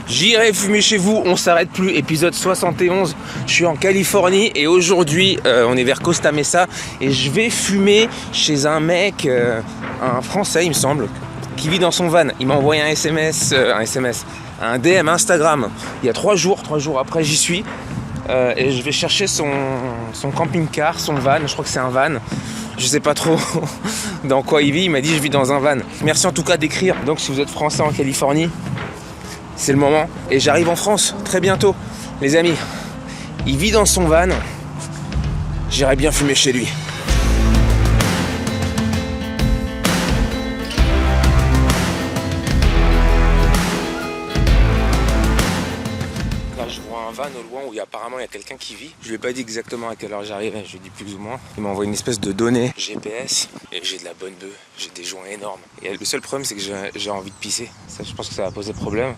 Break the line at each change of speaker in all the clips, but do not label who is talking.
J'irai fumer chez vous, on s'arrête plus, épisode 71. Je suis en Californie et aujourd'hui on est vers Costa Mesa et je vais fumer chez un mec, un Français il me semble, qui vit dans son van. Il m'a envoyé un DM Instagram il y a 3 jours après j'y suis. Et je vais chercher son camping-car, son van, je crois que c'est un van. Je sais pas trop dans quoi il vit, il m'a dit je vis dans un van. Merci en tout cas d'écrire. Donc si vous êtes français en Californie, c'est le moment. Et j'arrive en France très bientôt. Les amis, il vit dans son van. J'irai bien fumer chez lui. Van au loin où apparemment il y a quelqu'un qui vit. Je lui ai pas dit exactement à quelle heure j'arrivais, je lui ai dit plus ou moins. Il m'a envoyé une espèce de données GPS et j'ai de la bonne bœuf, j'ai des joints énormes. Et le seul problème c'est que j'ai envie de pisser. Ça, je pense que ça va poser problème.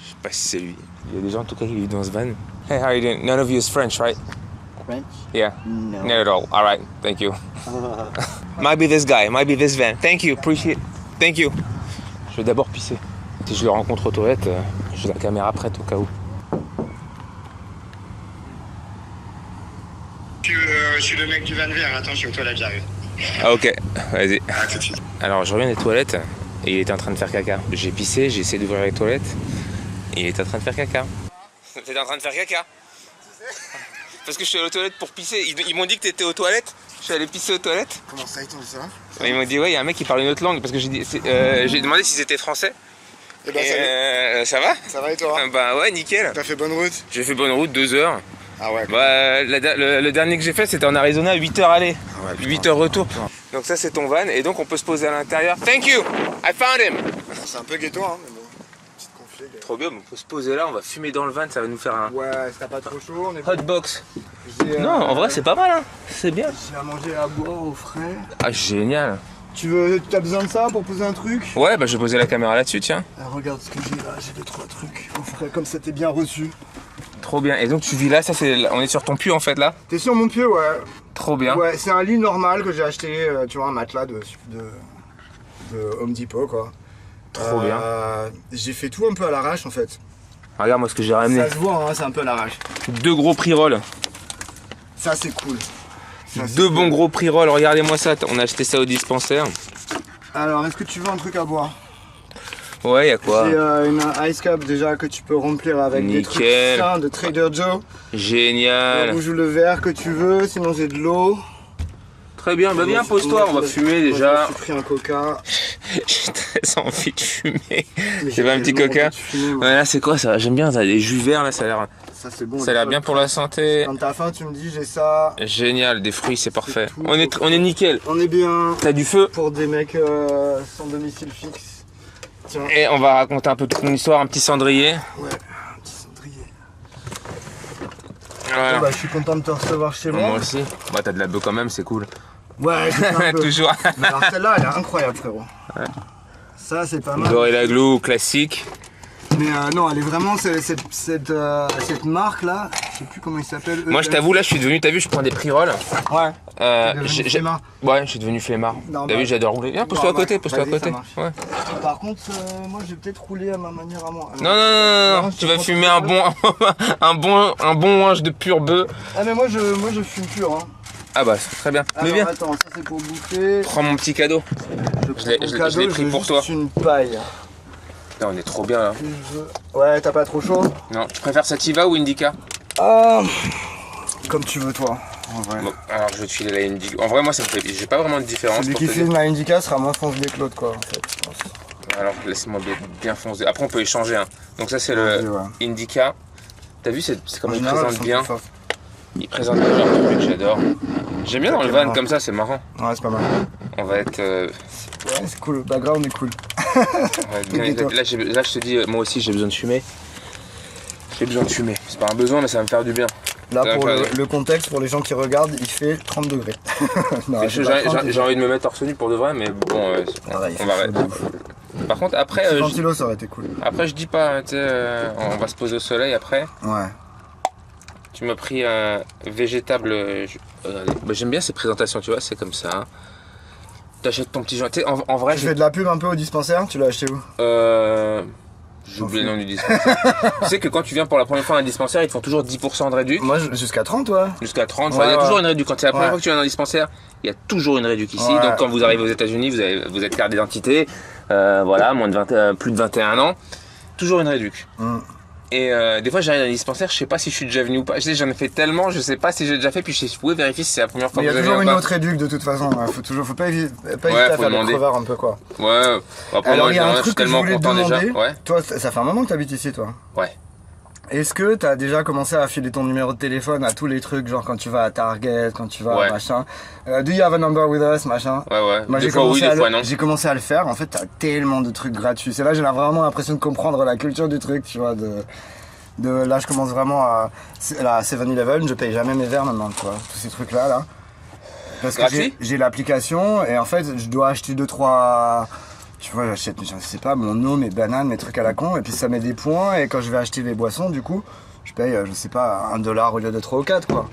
Je sais pas si c'est lui. Il y a des gens en tout cas qui vivent dans ce van. Hey, how are you doing? None of you is French, right?
French?
Yeah.
No.
Not at all. All right. Thank you. Might be this guy. Might be this van. Thank you. Appreciate. Thank you. Je vais d'abord pisser. Si je le rencontre aux toilettes, j'ai la caméra prête au cas où.
Je suis le mec du van vert, attends, je suis aux toilettes, j'arrive.
Ah ok, vas-y.
Ah, tout de suite.
Alors je reviens des toilettes et il était en train de faire caca. J'ai pissé, j'ai essayé d'ouvrir les toilettes et il était en train de faire caca. T'étais en train de faire caca? Parce que je suis allé aux toilettes pour pisser. Ils m'ont dit que t'étais aux toilettes. Je suis allé pisser aux toilettes.
Comment ça, ils t'ont dit ça?
Ils m'ont dit ouais, il y a un mec qui parle une autre langue parce que j'ai demandé s'ils étaient français.
Eh ben, salut.
Ça va?
Ça va et toi?
Bah ouais, nickel.
T'as fait bonne route?
J'ai fait bonne route, 2 heures.
Ah ouais.
Bah, le dernier que j'ai fait c'était en Arizona, 8 heures aller,
Ah ouais, putain.
8 heures retour.
Putain.
Donc ça c'est ton van et donc on peut se poser à l'intérieur. Thank you, I found him.
C'est un peu ghetto, hein, mais bon. Petite config.
Trop bien, on peut se poser là, on va fumer dans le van, ça va nous faire un
Ouais, si t'as pas trop chaud, on est
hot box.
J'ai,
Non, en vrai c'est pas mal, hein. C'est bien.
J'ai à manger et à boire au frais.
Ah génial.
Tu as besoin de ça pour poser un truc?
Ouais, bah je vais poser la caméra là-dessus, tiens.
Ah, regarde ce que j'ai là, j'ai 2-3 trucs au frais, comme ça t'es bien reçu.
Trop bien. Et donc tu vis là, ça c'est, on est sur ton puits en fait là.
T'es sur mon pied, ouais.
Trop bien.
Ouais, c'est un lit normal que j'ai acheté, tu vois, un matelas de Home Depot, quoi.
Trop bien.
J'ai fait tout un peu à l'arrache en fait.
Regarde moi ce que j'ai ramené.
Ça se voit, hein, c'est un peu à l'arrache.
2 gros pre-rolls.
Ça c'est cool. Ça, c'est
2
cool.
bons gros pre-rolls, regardez-moi ça. On a acheté ça au dispensaire.
Alors, est-ce que tu veux un truc à boire?
Ouais, y a quoi?
J'ai une ice cup déjà que tu peux remplir avec des trucs
Nickel.
sains de Trader Joe. Le
Génial.
rouge ou le vert que tu veux, sinon j'ai de l'eau.
Très bien, bah viens, pose-toi, on va fumer déjà.
J'ai pris un coca.
J'ai très envie de fumer.
Mais
C'est
j'ai
pas un petit
tellement
coca?
envie de fumer, moi.
Ouais, là c'est quoi ça? J'aime bien, t'as des jus verts là, ça
Ça c'est bon.
a l'air bien pour la santé.
Quand t'as faim, tu me dis j'ai ça.
Génial, des fruits, c'est parfait.
tout.
On est nickel.
On est bien
T'as du feu?
pour des mecs sans domicile fixe. Tiens.
Et on va raconter un peu toute mon histoire, un petit cendrier.
Ouais, un petit cendrier.
Voilà.
Bah, je suis content de te recevoir chez moi.
Moi aussi. Bah t'as de la bœuf quand même, c'est cool.
Ouais, j'ai fait un peu.
Toujours.
Mais alors celle-là, elle est incroyable, frérot.
Ouais.
Ça, c'est pas mal.
Gorilla Glue classique.
Mais non, elle est vraiment cette marque-là. Je sais plus comment il s'appelle.
Moi je t'avoue, là je suis devenu, t'as vu, je prends des pre-rolls.
Ouais.
J'ai- Ouais, je suis devenu flemmard.
Non,
T'as
bah,
vu, j'adore rouler. Viens, pose-toi à
normal.
côté, pose-toi à
Vas-y, ça
côté.
marche.
Ouais.
Par contre, moi, je vais peut-être rouler à ma manière à moi.
Non,
je
tu
te
vas
prends
fumer
ton
un bon, un bon linge de pur bœuf.
Ah, mais moi, je fume pur. Hein.
Ah bah, très bien. Mais
Alors,
viens,
attends, ça c'est pour bouffer.
prends mon petit cadeau.
Je
l'ai-
prends ton
je l'ai
cadeau,
pris
veux
pour
juste
toi.
une paille.
Là, on est trop bien là.
Que je veux. Ouais, t'as pas trop chaud?
Non, tu préfères Sativa ou Indica?
Ah, comme tu veux, toi. En vrai.
Bon, alors je vais te filer la Indica. En vrai, moi ça me fait. J'ai pas vraiment de différence.
Celui
pour
qui
te
filme
dire.
ma Indica sera moins foncé que l'autre, quoi, en fait, je pense.
Alors laisse-moi bien foncer. Après, on peut échanger. Hein. Donc, ça, c'est
Vas-y,
le
ouais.
Indica. T'as vu, c'est comme
En
il
général, elles
présente
sont
bien.
plus fortes.
Il présente bien, genre de truc que j'adore. J'aime bien dans le van
Exactement.
comme ça, c'est marrant.
Ouais, c'est pas mal.
On va être.
Ouais, c'est cool, le background est cool.
on va être bien-
Tais-toi.
là, là, je te dis, moi aussi, j'ai besoin de fumer. J'ai besoin de fumer. C'est pas un besoin, mais ça va me faire du bien.
Là,
Ça
pour
va
le,
faire-
le contexte, pour les gens qui regardent, il fait 30 degrés. Non,
J'ai
c'est pas 30,
j'ai envie de me mettre torse nu pour de vrai, mais bon,
Ouais, il
on
fait
va
chaud
arrêter.
de ouf.
Par contre, après,
Petit ventilo, ça aurait été cool.
après, je dis pas, tu sais, on va se poser au soleil après.
Ouais.
Tu m'as pris un végétable. Regardez. Bah, j'aime bien ces présentations, tu vois, c'est comme ça. T'achètes ton petit joint. Tu sais, en vrai,
Tu fais de la pub un peu au dispensaire, tu l'as acheté où?
J'ai oublié le nom du dispensaire. Tu sais que quand tu viens pour la première fois à un dispensaire, ils te font toujours 10% de réduc.
Moi, jusqu'à 30, ouais.
Jusqu'à 30.
Ouais,
Il y a
ouais.
toujours une réduc. Quand c'est la première
Ouais.
fois que tu viens dans un dispensaire, il y a toujours une réduc ici.
Ouais.
Donc quand vous arrivez aux États-Unis, vous êtes carte d'identité, voilà, plus de 21 ans, toujours une réduc. Et des fois, j'arrive dans un dispensaire, je sais pas si je suis déjà venu ou pas. Je sais, j'en ai fait tellement, je sais pas si j'ai déjà fait. Puis vous pouvez vérifier si c'est la première fois
Mais il y
que
a
vous
toujours
avez
une autre réduc de toute façon. Faut pas hésiter
faut
à faire
demander.
des crevards un peu, quoi.
Ouais. Après,
Alors,
moi,
il y a un
je suis
truc que je
tellement
voulais te
content déjà.
demander.
Ouais.
Toi, ça fait un moment que tu habites ici, toi.
Ouais.
Est-ce que tu as déjà commencé à filer ton numéro de téléphone à tous les trucs, genre quand tu vas à Target, quand tu vas
Ouais.
à machin? Do you have a number with us, machin?
Ouais.
Moi,
Des fois oui, des fois non.
j'ai commencé à le faire. En fait, t'as tellement de trucs gratuits. C'est là, j'ai vraiment l'impression de comprendre la culture du truc, tu vois. Là, je commence vraiment à 7-Eleven, je paye jamais mes verres maintenant, tu vois. Tous ces trucs-là, là. Parce que
Gratuit?
j'ai l'application et en fait, je dois acheter 2-3. Tu vois, j'achète, je sais pas, mon eau, mes bananes, mes trucs à la con, et puis ça met des points, et quand je vais acheter mes boissons, du coup, je paye, je sais pas, $1 au lieu de 3 ou 4, quoi.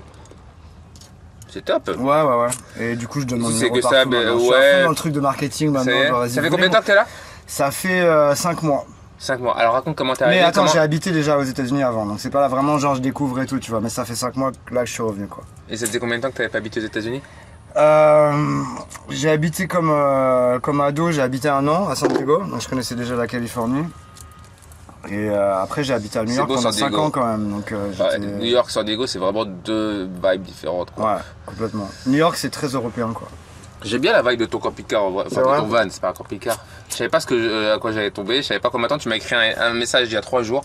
C'est top.
Ouais. Et du coup, je donne mon
C'est
numéro
que
partout,
ça,
maintenant.
ben,
Je suis à
ouais.
fond dans le truc de marketing maintenant. genre, vas-y,
Ça fait
vous
combien de
voulez
temps que t'es là?
Ça fait 5 mois.
5 mois. Alors raconte comment t'es
Mais
arrivé.
attends,
comment-
j'ai habité déjà aux États-Unis avant, donc c'est pas là vraiment genre je découvre et tout, tu vois. Mais ça fait 5 mois que là je suis revenu, quoi.
Et ça faisait combien de temps que t'avais pas habité aux États-Unis?
J'ai habité comme ado, j'ai habité 1 an à San Diego, donc je connaissais déjà la Californie. Et après j'ai habité à New
C'est
York
beau,
pendant
San
5
Diego.
ans quand même. Donc,
Ouais, New York, San Diego, c'est vraiment deux vibes différentes, quoi.
Ouais, complètement. New York c'est très européen, quoi.
J'ai bien la vibe de ton camping-car, en vrai.
C'est
Enfin, de
vrai.
ton van, c'est pas un camping-car. Je savais pas à quoi j'allais tomber, je savais pas combien de temps. Tu m'as écrit un message il y a 3 jours.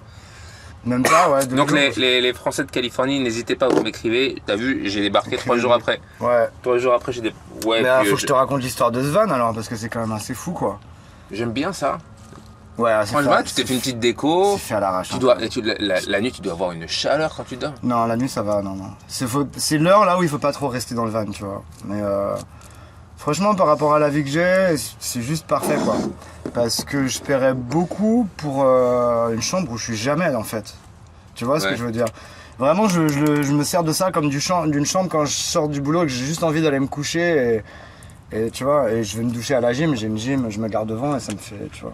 Même pas, ouais. 2
Donc
jours.
les Français de Californie, n'hésitez pas, vous m'écrivez. T'as vu, j'ai débarqué 3 jours après.
Ouais.
3 jours après, j'ai des. Ouais,
Mais
puis,
faut que je te raconte l'histoire de ce van alors, parce que c'est quand même assez fou, quoi.
j'aime bien ça.
Ouais, c'est
Franchement,
fait-
tu t'es fait une petite déco.
c'est fait à l'arrache.
Tu
hein.
dois, la nuit, tu dois avoir une chaleur quand tu dors.
Non, la nuit ça va, non. C'est l'heure là où il faut pas trop rester dans le van, tu vois. Mais franchement, par rapport à la vie que j'ai, c'est juste parfait, quoi. Parce que je paierais beaucoup pour une chambre où je suis jamais, en fait. Tu vois ce
Ouais.
que je veux dire? Vraiment, je me sers de ça comme d'une chambre quand je sors du boulot et que j'ai juste envie d'aller me coucher et tu vois, et je vais me doucher à la gym, j'ai une gym, je me garde devant et ça me fait, tu vois.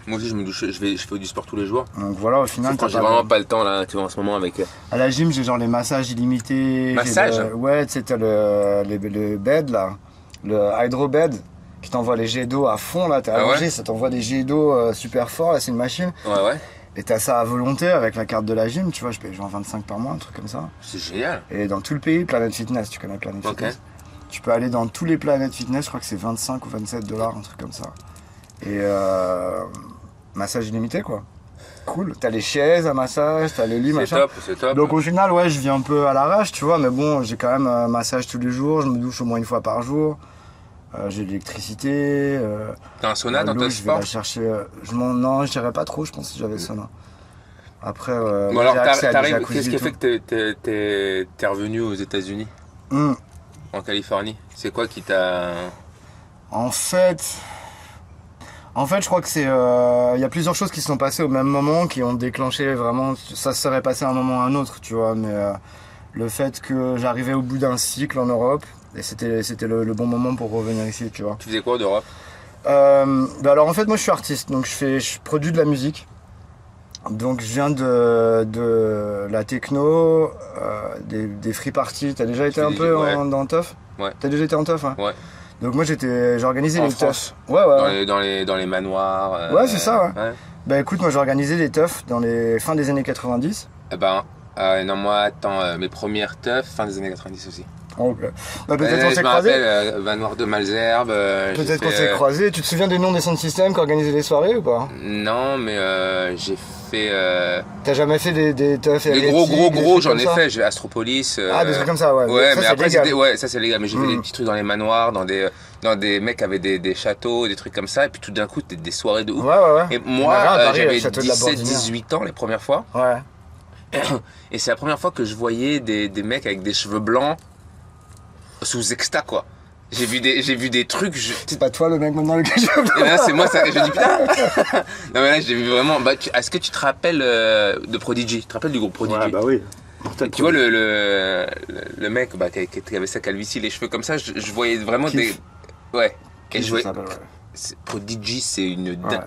Moi aussi, je me douche, je fais du sport tous les jours.
Donc voilà, au final,
Sauf quand
t'as
j'ai
pas
vraiment
de-
pas le temps là, tu vois, en ce moment avec.
à la gym, j'ai genre les massages illimités. j'ai
Massages?
Ouais, tu sais, t'as le bed là, le hydro bed, qui t'envoie les jets d'eau à fond là, t'es
Ah
allongé,
ouais
ça t'envoie des jets d'eau super forts, là c'est une machine.
Ouais.
Et t'as ça à volonté avec la carte de la gym, tu vois, je paye genre 25 par mois, un truc comme ça.
C'est génial.
Et dans tout le pays, Planet Fitness, tu connais Planet
Ok.
Fitness. Tu peux aller dans tous les Planet Fitness, je crois que c'est 25 ou 27 $, un truc comme ça. Et massage illimité quoi. Cool. T'as les chaises à massage, t'as les lits,
C'est
machin.
top, c'est top.
Donc au final, ouais, je vis un peu à l'arrache, tu vois, mais bon, j'ai quand même un massage tous les jours, je me douche au moins 1 fois par jour. J'ai de l'électricité.
T'as un sauna dans
l'eau,
ton
je vais
sport?
la chercher. Non, je dirais pas trop, je pense si j'avais sauna. Après,
Bon alors,
j'ai accès à des
t'arrives,
jacuzzi
qu'est-ce qui
et
a fait
tout.
que t'es revenu aux États-Unis, en Californie? C'est quoi qui t'a.
En fait, je crois que c'est. Il y a plusieurs choses qui se sont passées au même moment qui ont déclenché vraiment. Ça se serait passé à un moment ou à un autre, tu vois. Mais le fait que j'arrivais au bout d'un cycle en Europe, et c'était le bon moment pour revenir ici, tu vois.
Tu faisais quoi d'Europe?
Bah alors en fait, moi je suis artiste, donc je produis de la musique. Donc je viens de la techno, des free parties. T'as déjà été
fais
un
des-
peu
ouais.
dans teuf?
Ouais.
T'as déjà été en teuf, hein?
Ouais.
Donc moi j'ai organisé
En
les
France?
teufs. Ouais.
Dans les manoirs.
Ouais, c'est ça, ouais. Bah écoute, moi j'ai organisé des teufs dans les fins des années 90.
Eh ben, non, moi, attends, mes premières teufs, fin des années 90 aussi.
Donc, bah, peut-être qu'on
Je
s'est
me
croisés.
rappelle, manoir de Malzerbe.
Peut-être qu'on s'est croisés. Tu te souviens des noms des sound systems qui organisaient les soirées ou pas?
Non, mais j'ai fait.
T'as jamais fait des teufs
Des
électriques, des
gros,
trucs
j'en
comme
ai
ça?
fait. J'ai Astropolis.
Ah, des trucs comme ça, ouais.
Ouais,
Ça,
mais
c'est
après,
légal.
ça c'est légal. Mais j'ai fait des petits trucs dans les manoirs, dans des mecs qui avaient des châteaux, des trucs comme ça. Et puis tout d'un coup, des soirées de ouf.
Ouais.
Et
On avait
moi,
à Paris,
j'avais
le château de la
17,
Bordinière.
18 ans les premières fois.
Ouais.
Et c'est la première fois que je voyais des mecs avec des cheveux blancs sous exta, quoi. J'ai vu des trucs.
C'est pas toi le mec maintenant lequel je
Et là, c'est moi, ça. Je dis putain. Non, mais là, j'ai vu vraiment. Est-ce que tu te rappelles de Prodigy? Tu te rappelles du groupe Prodigy?
Ouais, bah oui.
Tu vois le mec qui avait sa calvitie, les cheveux comme ça, je voyais vraiment
Kiff.
Ouais. Et
ça s'appelle, ouais.
Prodigy, c'est une.
Ouais.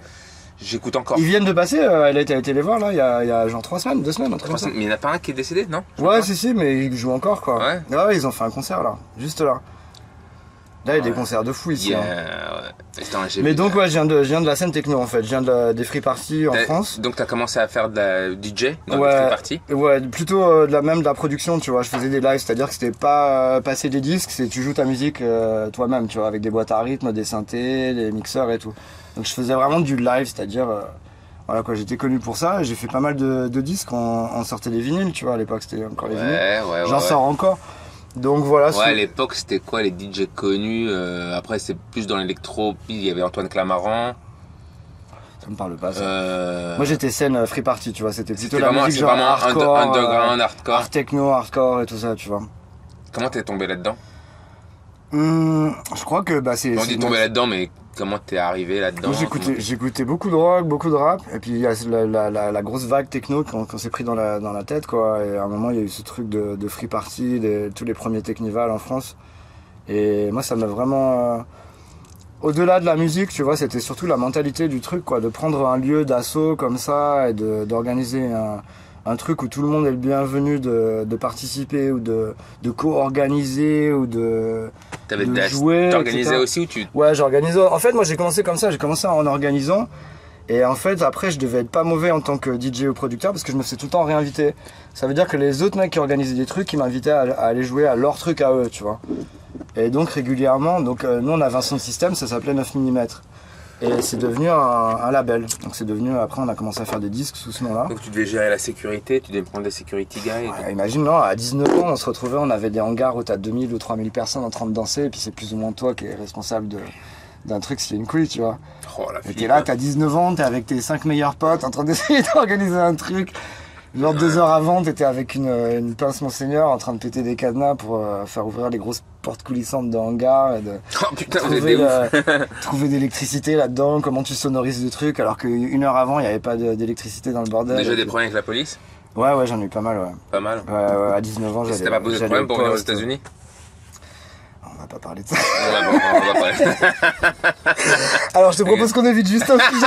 J'écoute encore.
Ils viennent de passer, elle a été les voir là, il y a genre 3 semaines, 2 semaines, un truc comme ça.
Mais il n'y en a pas un qui est décédé, non?
Ouais, si, mais ils jouent encore quoi.
Ouais.
Ouais, ils ont fait un concert là, juste là. Là, il y a des concerts de fou ici.
Yeah,
Hein.
ouais. Attends,
Mais donc, ouais, je viens de la scène techno en fait. Je viens des free parties en France.
Donc, t'as commencé à faire de la DJ dans
Ouais,
les free parties?
Ouais, plutôt de la production, tu vois. Je faisais des lives, c'est-à-dire que c'était pas passer des disques, c'est tu joues ta musique toi-même, tu vois, avec des boîtes à rythme, des synthés, des mixeurs et tout. Donc, je faisais vraiment du live, c'est-à-dire. Voilà quoi, j'étais connu pour ça. J'ai fait pas mal de disques, on sortait des vinyles, tu vois. À l'époque, c'était encore les vinyles.
Ouais.
J'en sors encore. Donc voilà.
Ouais, à l'époque, c'était quoi les DJ connus? Après, c'est plus dans l'électro. Il y avait Antoine Clamaran.
Ça me parle pas, ça. Moi, j'étais scène free party, tu vois. C'était plutôt la
vraiment,
musique
c'est
genre
vraiment
hardcore,
underground, hardcore.
art techno, hardcore et tout ça, tu vois.
Comment t'es tombé là-dedans?
Je crois que c'est.
On dit tombé là-dedans, mais comment t'es arrivé là-dedans?
Moi, j'écoutais beaucoup de rock, beaucoup de rap, et puis il y a la grosse vague techno qu'on s'est pris dans la tête, quoi. Et à un moment, il y a eu ce truc de free party, tous les premiers Technival en France. Et moi, ça m'a vraiment. Au-delà de la musique, tu vois, c'était surtout la mentalité du truc, quoi, de prendre un lieu d'assaut comme ça et d'organiser un truc où tout le monde est le bienvenu de participer ou de co-organiser ou de jouer.
T'organisais aussi ou tu...
Ouais, j'organisais. En fait, moi j'ai commencé comme ça, j'ai commencé en organisant. Et en fait, après, je devais être pas mauvais en tant que DJ ou producteur parce que je me faisais tout le temps réinviter. Ça veut dire que les autres mecs qui organisaient des trucs, ils m'invitaient à aller jouer à leur truc à eux, tu vois. Et donc régulièrement, nous on avait un son système, ça s'appelait 9 mm. Et c'est devenu un label. Donc c'est devenu, après on a commencé à faire des disques sous ce nom-là.
Donc tu devais gérer la sécurité, tu devais prendre des security guys.
Ouais, imagine, non, à 19 ans, on se retrouvait, on avait des hangars où t'as 2000 ou 3000 personnes en train de danser, et puis c'est plus ou moins toi qui es responsable d'un truc, c'était une couille, tu vois.
Oh, la
et t'es là, t'as 19 ans, t'es avec tes 5 meilleurs potes en train d'essayer d'organiser un truc. Genre 2 heures avant, t'étais avec une pince Monseigneur en train de péter des cadenas pour faire ouvrir les grosses portes coulissantes de hangar et de
oh putain, vous êtes ouf.
Trouver d'électricité là-dedans, comment tu sonorises le truc alors qu'une heure avant, il n'y avait pas d'électricité dans le bordel.
Déjà des problèmes avec la police?
Ouais, j'en ai eu pas mal, ouais.
Pas mal?
Ouais, à 19 ans, j'avais...
C'était pas posé de problème pour venir aux États-Unis?
On va pas parler de ça.
Ouais, bon, on va parler.
Alors, je te propose qu'on évite juste un sujet.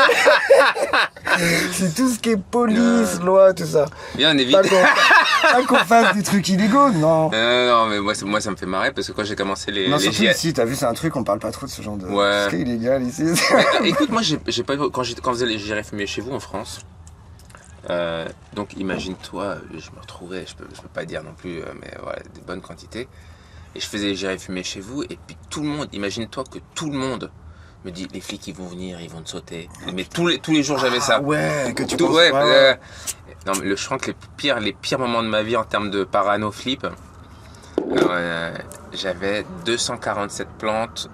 C'est tout ce qui est police, loi, tout ça.
Bien, on évite.
Pas qu'on fasse des trucs illégaux, non.
Non, mais moi, ça me fait marrer parce que quand j'ai commencé
non,
les
surtout ici, t'as vu, c'est un truc, on parle pas trop de ce genre de...
Ouais.
C'est illégal ici.
Écoute, moi, j'ai pas quand j'irais fumer chez vous en France. Donc, imagine-toi, je me retrouvais, je peux pas dire non plus, mais voilà, des bonnes quantités. Et j'irais fumer chez vous, et puis tout le monde, imagine-toi que tout le monde me dit les flics ils vont venir, ils vont te sauter. Mais tous les jours j'avais ça.
Ouais, que tu
tout,
penses,
ouais. Non, mais je crois que les pires moments de ma vie en termes de parano flip, j'avais 247 plantes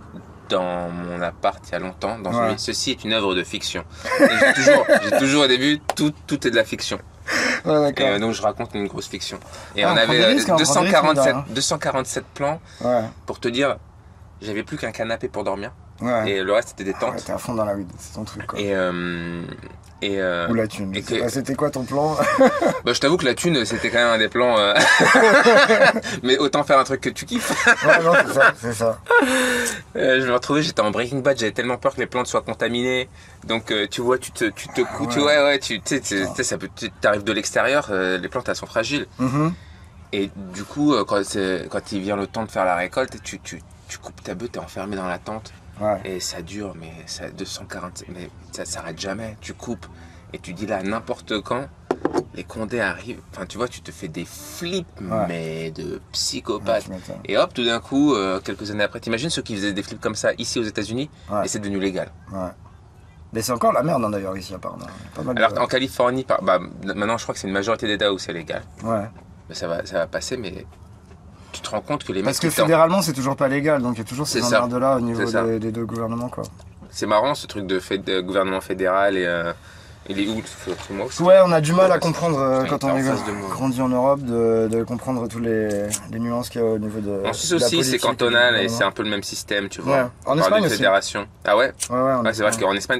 dans mon appart il y a longtemps. Ceci est une œuvre de fiction. J'ai toujours au début, tout est de la fiction.
Ouais,
et donc je raconte une grosse fiction. Et on avait 247 plans pour te dire, j'avais plus qu'un canapé pour dormir. Ouais. Et le reste c'était des tentes.
Ouais, t'es à fond dans la weed, c'est ton truc quoi.
Ou
la thune. C'était quoi ton plan?
Bah, je t'avoue que la thune c'était quand même un des plans. Mais autant faire un truc que tu kiffes.
Ouais, non, c'est ça.
Je me retrouvais, j'étais en Breaking Bad, j'avais tellement peur que les plantes soient contaminées. Donc tu vois, tu te couches, tu t'arrives de l'extérieur, les plantes elles sont fragiles. Mm-hmm. Et du coup, quand il vient le temps de faire la récolte, tu coupes ta bœuf, t'es enfermé dans la tente. Ouais. Et ça dure, mais ça 240, mais ça s'arrête jamais. Tu coupes et tu dis là n'importe quand, les condés arrivent. Enfin, tu vois, tu te fais des flips, mais de psychopathe. Ouais, et hop, tout d'un coup, quelques années après, t'imagines ceux qui faisaient des flips comme ça ici aux États-Unis, et c'est devenu légal. Ouais.
Mais c'est encore la merde hein, d'ailleurs ici apparemment.
Alors en Californie, maintenant je crois que c'est une majorité d'États où c'est légal. Ouais. Mais ça va passer, mais. Tu te rends compte que les mecs.
Parce que fédéralement, c'est toujours pas légal, donc il y a toujours ces emmerdes-là au niveau des deux gouvernements, quoi.
C'est marrant ce truc de gouvernement fédéral et il est où moi aussi.
Ouais, on a du mal à comprendre quand on est grandi en Europe, de comprendre tous les nuances qu'il y a au niveau de.
En Suisse aussi, c'est cantonal et c'est un peu le même système, tu vois.
Ouais. En Espagne aussi.
Fédération. Ah ouais.
Ouais,
c'est vrai qu'en Espagne,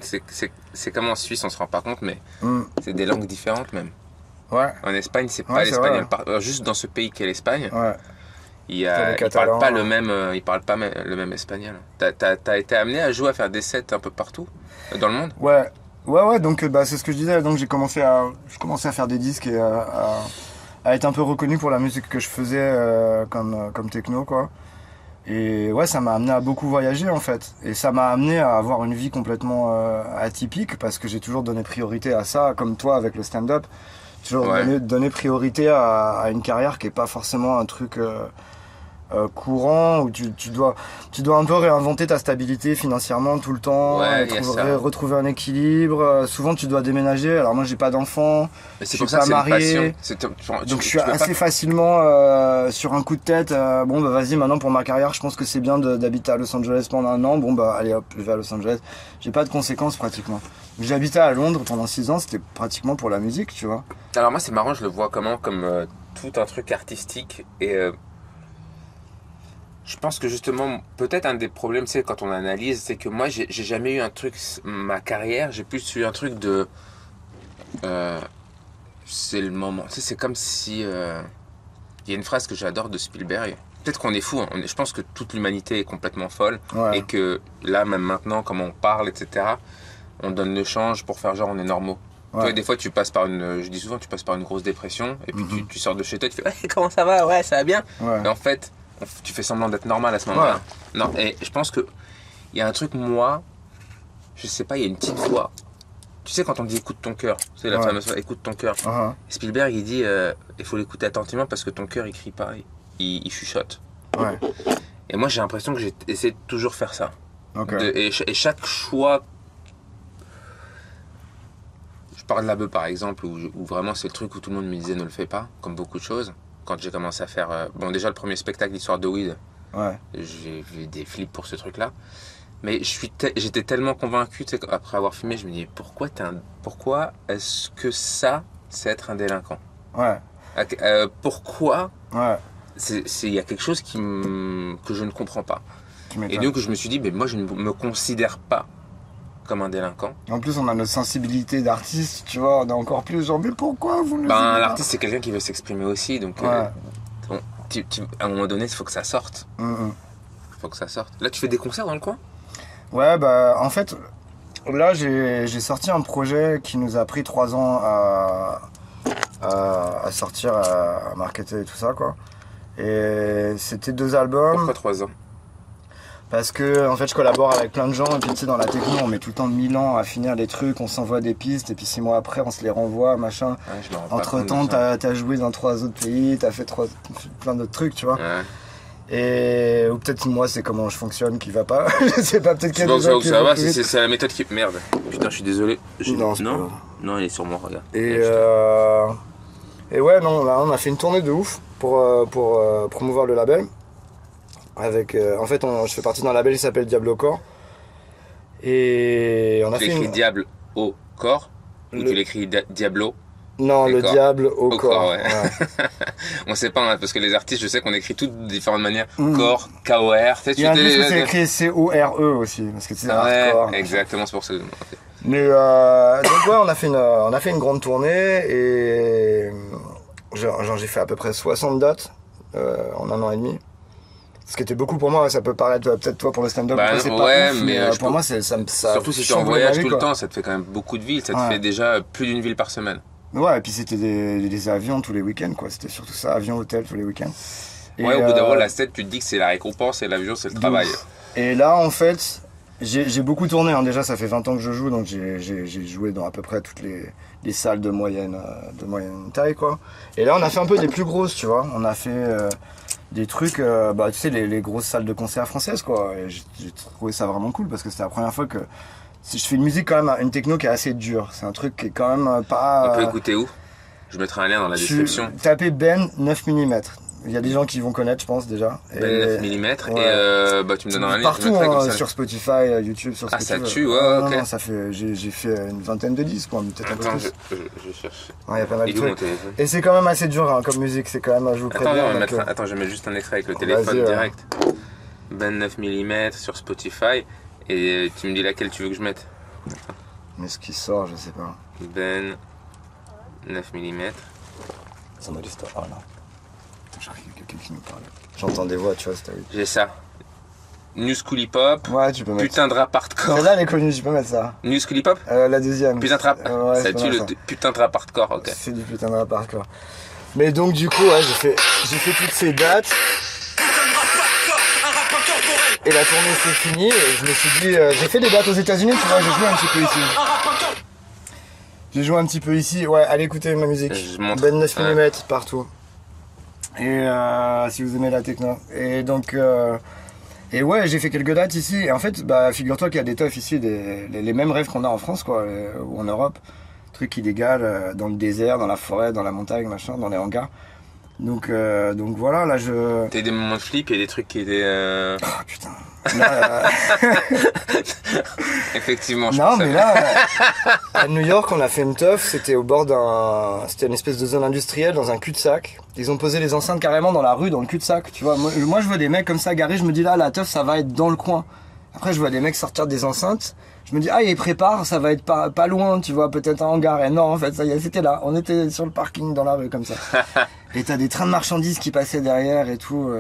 c'est comme en Suisse, on se rend pas compte, mais c'est des langues différentes même.
Ouais.
En Espagne, c'est pas l'espagnol. Juste dans ce pays qu'est l'Espagne. Ouais. parle pas le même, le même espagnol. T'as été amené à jouer, à faire des sets un peu partout dans le monde?
Ouais, donc c'est ce que je disais. Donc je commençais à faire des disques et à être un peu reconnu pour la musique que je faisais comme techno, quoi. Et ouais, ça m'a amené à beaucoup voyager en fait. Et ça m'a amené à avoir une vie complètement atypique parce que j'ai toujours donné priorité à ça, comme toi avec le stand-up. Toujours donné priorité à une carrière qui est pas forcément un truc courant où tu dois un peu réinventer ta stabilité financièrement tout le temps, retrouver un équilibre. Souvent tu dois déménager. Alors moi j'ai pas d'enfant, je suis pas marié, donc je suis assez facilement sur un coup de tête. Vas-y, maintenant pour ma carrière je pense que c'est bien d'habiter à Los Angeles pendant un an. Allez hop, je vais à Los Angeles. J'ai pas de conséquences pratiquement. J'ai habité à Londres pendant 6 ans, c'était pratiquement pour la musique, tu vois.
Alors moi c'est marrant, je le vois comme tout un truc artistique et je pense que justement, peut-être un des problèmes, c'est quand on analyse, c'est que moi, j'ai jamais eu un truc, ma carrière, j'ai plus eu un truc de... c'est le moment. Tu sais, c'est comme si... Il y a une phrase que j'adore de Spielberg. Peut-être qu'on est fou, hein. Je pense que toute l'humanité est complètement folle. Et que là, même maintenant, comme on parle, etc., on donne le change pour faire genre on est normaux. Ouais. Toi, des fois, tu passes par je dis souvent, tu passes par une grosse dépression, et puis tu sors de chez toi, tu fais « Ouais, comment ça va? Ouais, ça va bien ?» Et en fait... tu fais semblant d'être normal à ce moment-là. Ouais. Non, et je pense que il y a un truc, moi, je sais pas, il y a une petite voix. Tu sais, quand on dit écoute ton cœur, c'est la fameuse écoute ton cœur. Spielberg, il dit il faut l'écouter attentivement parce que ton cœur, il crie pas, il chuchote. Ouais. Et moi, j'ai l'impression que j'ai essayé de toujours faire ça. Et chaque choix. Je parle de la bœuf, par exemple, où vraiment c'est le truc où tout le monde me disait ne le fais pas, comme beaucoup de choses. Quand j'ai commencé à faire... déjà, le premier spectacle, l'histoire de Weed, j'ai eu des flips pour ce truc-là. Mais j'étais tellement convaincu, tu sais, après avoir filmé, je me dis, pourquoi est-ce que ça, c'est être un délinquant? Pourquoi il y a quelque chose que je ne comprends pas. Et donc, je me suis dit, moi, je ne me considère pas comme un délinquant. En
plus, on a notre sensibilité d'artiste, tu vois, on a encore plus genre, mais pourquoi vous le dites pas?
L'artiste, c'est quelqu'un qui veut s'exprimer aussi, donc à un moment donné, il faut que ça sorte. Faut que ça sorte. Là, tu fais des concerts dans le coin?
Ouais, en fait, là, j'ai sorti un projet qui nous a pris 3 ans à sortir, à marketer et tout ça, quoi. Et c'était 2 albums.
Pourquoi 3 ans?
Parce que en fait je collabore avec plein de gens et puis tu sais dans la techno on met tout le temps 1000 ans à finir les trucs, on s'envoie des pistes et puis 6 mois après on se les renvoie machin. Entre temps t'as joué dans 3 autres pays, t'as fait plein d'autres trucs tu vois. Ou peut-être moi c'est comment je fonctionne qui va pas. Je sais pas, peut-être qu'il y a des gens qui
ça va, c'est la méthode qui... Merde, putain je suis désolé. Non il est sur moi, regarde.
Et ouais non là on a fait une tournée de ouf pour promouvoir le label. En fait, je fais partie d'un label qui s'appelle Diable au corps. Et on a fait
l'écris Diable au corps ou tu l'écris Diablo?
Non, le corps. Diable au corps.
Ouais. On sait pas, hein, parce que les artistes, je sais qu'on écrit toutes de différentes manières. Corps, K-O-R.
Il y a un disque où c'est écrit C-O-R-E aussi, parce que c'est hardcore.
Exactement, c'est pour ça. Okay.
Mais donc ouais, on a fait une grande tournée et j'ai fait à peu près 60 dates en 1 an et demi. Ce qui était beaucoup pour moi, ça peut paraître peut-être toi pour le stand-up, c'est pas ouf, mais pour moi ça
surtout si tu es en voyage tout le temps, ça te fait quand même beaucoup de villes, ça te fait déjà plus d'une ville par semaine.
Ouais, et puis c'était des avions tous les week-ends, quoi. C'était surtout ça, avion, hôtel tous les week-ends.
Ouais, au bout d'un moment, la scène, tu te dis que c'est la récompense et l'avion, c'est le travail.
Et là, en fait, j'ai beaucoup tourné, hein. Déjà, ça fait 20 ans que je joue, donc j'ai joué dans à peu près toutes les salles de moyenne taille, quoi. Et là, on a fait un peu des plus grosses, tu vois. On a fait des trucs, tu sais, les grosses salles de concert françaises, quoi. Et j'ai trouvé ça vraiment cool parce que c'était la première fois que je fais une musique quand même, une techno qui est assez dure. C'est un truc qui est quand même pas...
On peut écouter où? Je mettrai un lien dans la description.
Tapez Ben 9 mm. Il y a des gens qui vont connaître, je pense, déjà.
Ben 9 mm. Ouais. Et tu me donnes un lien.
Partout, hein, sur Spotify, YouTube, sur Spotify.
Ah, ça tue, ouais, ok.
Non, ça fait, j'ai fait une vingtaine de disques, quoi, peut-être un peu plus.
Je cherche.
Il y a pas mal de trucs. Et c'est quand même assez dur, hein, comme musique, c'est quand même, je vous préviens.
Attends, je vais mettre juste un extrait avec le téléphone direct. Ben 9 mm sur Spotify. Et tu me dis laquelle tu veux que je mette.
Mais ce qui sort, je sais pas.
Ben 9 mm.
Somebody stop. Oh non. Je crois qu'il y a quelqu'un qui nous parlait. J'entends des voix, tu vois, c'était...
J'ai ça. New School Hip Hop.
Ouais, tu peux mettre.
Putain de rap hardcore.
Celle-là, elle est connue, tu peux mettre ça.
New School Hip Hop.
La deuxième.
Putain de rap.
Ouais,
Ça tue le putain de rap hardcore, ok.
C'est du putain de rap hardcore. Mais donc, du coup, ouais, j'ai fait toutes ces dates. Et la tournée c'est fini, et je me suis dit, j'ai fait des dates aux États-Unis, tu vois, j'ai joué un petit peu ici. J'ai joué un petit peu ici, ouais, allez écouter ma musique. Ben 9 mm partout. Et si vous aimez la techno. Et donc, et ouais, j'ai fait quelques dates ici. Et en fait, bah, figure-toi qu'il y a des teufs ici, les mêmes rêves qu'on a en France, quoi, ou en Europe. Trucs illégaux, dans le désert, dans la forêt, dans la montagne, machin, dans les hangars. Donc voilà, là je...
T'as eu des moments de flip et des trucs qui étaient...
Oh putain. Là,
Effectivement, je
non,
pense
mais là, à New York, on a fait une teuf, c'était au bord d'un... C'était une espèce de zone industrielle, dans un cul-de-sac. Ils ont posé les enceintes carrément dans la rue, dans le cul-de-sac, tu vois. Moi, je vois des mecs comme ça garés, je me dis là, la teuf, ça va être dans le coin. Après, je vois des mecs sortir des enceintes. Je me dis, ah, ils préparent, ça va être pas loin, tu vois, peut-être un hangar. Et non, en fait, ça y est, c'était là. On était sur le parking, dans la rue, comme ça. Et t'as des trains de marchandises qui passaient derrière et tout.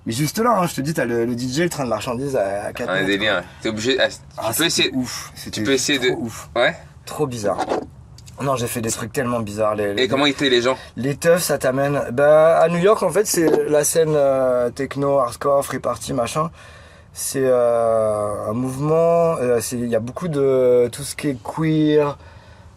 Mais juste là, hein, je te dis, t'as le DJ, le train de marchandises à 4 mètres.
Un délire. T'es obligé... tu peux essayer...
Ouf.
Tu peux essayer de...
Ouf.
Ouais.
Trop bizarre. Non, j'ai fait des trucs tellement bizarres.
Et comment étaient les gens?
Les teufs, ça t'amène... Bah, à New York, en fait, c'est la scène techno, hardcore, free party, machin. C'est un mouvement, il y a beaucoup de tout ce qui est queer,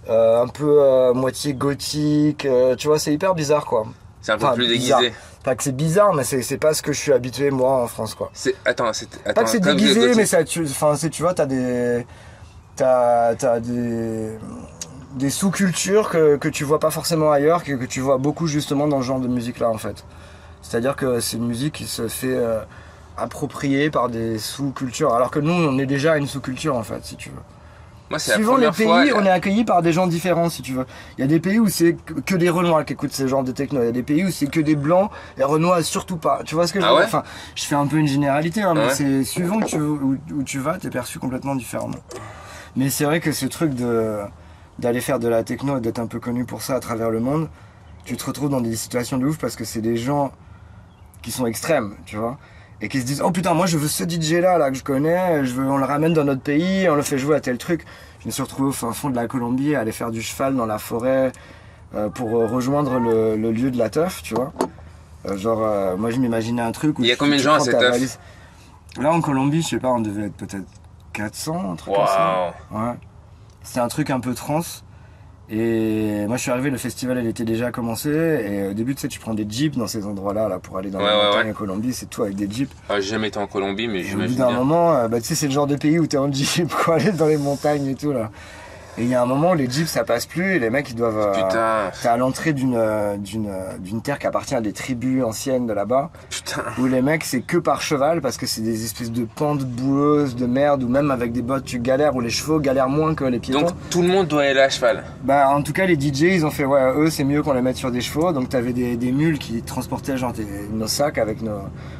un peu moitié gothique, tu vois, c'est hyper bizarre quoi.
C'est un peu plus déguisé.
Bizarre. Pas que c'est bizarre, mais c'est pas ce que je suis habitué moi en France quoi.
Attends,
pas que c'est déguisé, mais ça, tu vois, t'as des sous-cultures que tu vois pas forcément ailleurs, que tu vois beaucoup justement dans ce genre de musique là en fait. C'est-à-dire que c'est une musique qui se fait appropriée par des sous-cultures, alors que nous on est déjà une sous-culture en fait si tu veux.
Moi, c'est
suivant
la
les pays,
fois,
on est accueilli par des gens différents si tu veux. Il y a des pays où c'est que des Renois qui écoutent ce genre de techno, il y a des pays où c'est que des Blancs et Renois surtout pas. Tu vois ce que je veux dire? Enfin, je fais un peu une généralité, hein, mais c'est suivant où tu vas, t'es perçu complètement différemment. Mais c'est vrai que ce truc d'aller faire de la techno et d'être un peu connu pour ça à travers le monde, tu te retrouves dans des situations de ouf parce que c'est des gens qui sont extrêmes, tu vois, et qui se disent oh putain moi je veux ce DJ là que je connais, on le ramène dans notre pays, on le fait jouer à tel truc. Je me suis retrouvé au fin fond de la Colombie à aller faire du cheval dans la forêt pour rejoindre le lieu de la teuf, tu vois. Moi je m'imaginais un truc où
il y a combien de gens à cette teuf?
Là en Colombie, je sais pas, on devait être peut-être 400, un truc comme ça. Ouais. C'était un truc un peu trans. Et moi je suis arrivé, le festival il était déjà commencé. Et au début tu sais, tu prends des jeeps dans ces endroits-là là, pour aller dans les montagnes en Colombie, c'est tout avec des jeeps.
J'ai jamais été en Colombie, mais
au bout d'un moment, tu sais, c'est le genre de pays où t'es en jeep, quoi, aller dans les montagnes et tout là. Et il y a un moment où les jeeps ça passe plus et les mecs ils doivent...
Putain.
T'es à l'entrée d'une terre qui appartient à des tribus anciennes de là-bas.
Putain.
Où les mecs c'est que par cheval parce que c'est des espèces de pentes boueuses de merde, ou même avec des bottes tu galères, où les chevaux galèrent moins que les piétons.
Donc tout le monde doit aller à cheval.
Bah en tout cas les DJ ils ont fait ouais, eux c'est mieux qu'on les mette sur des chevaux. Donc t'avais des mules qui transportaient genre nos sacs avec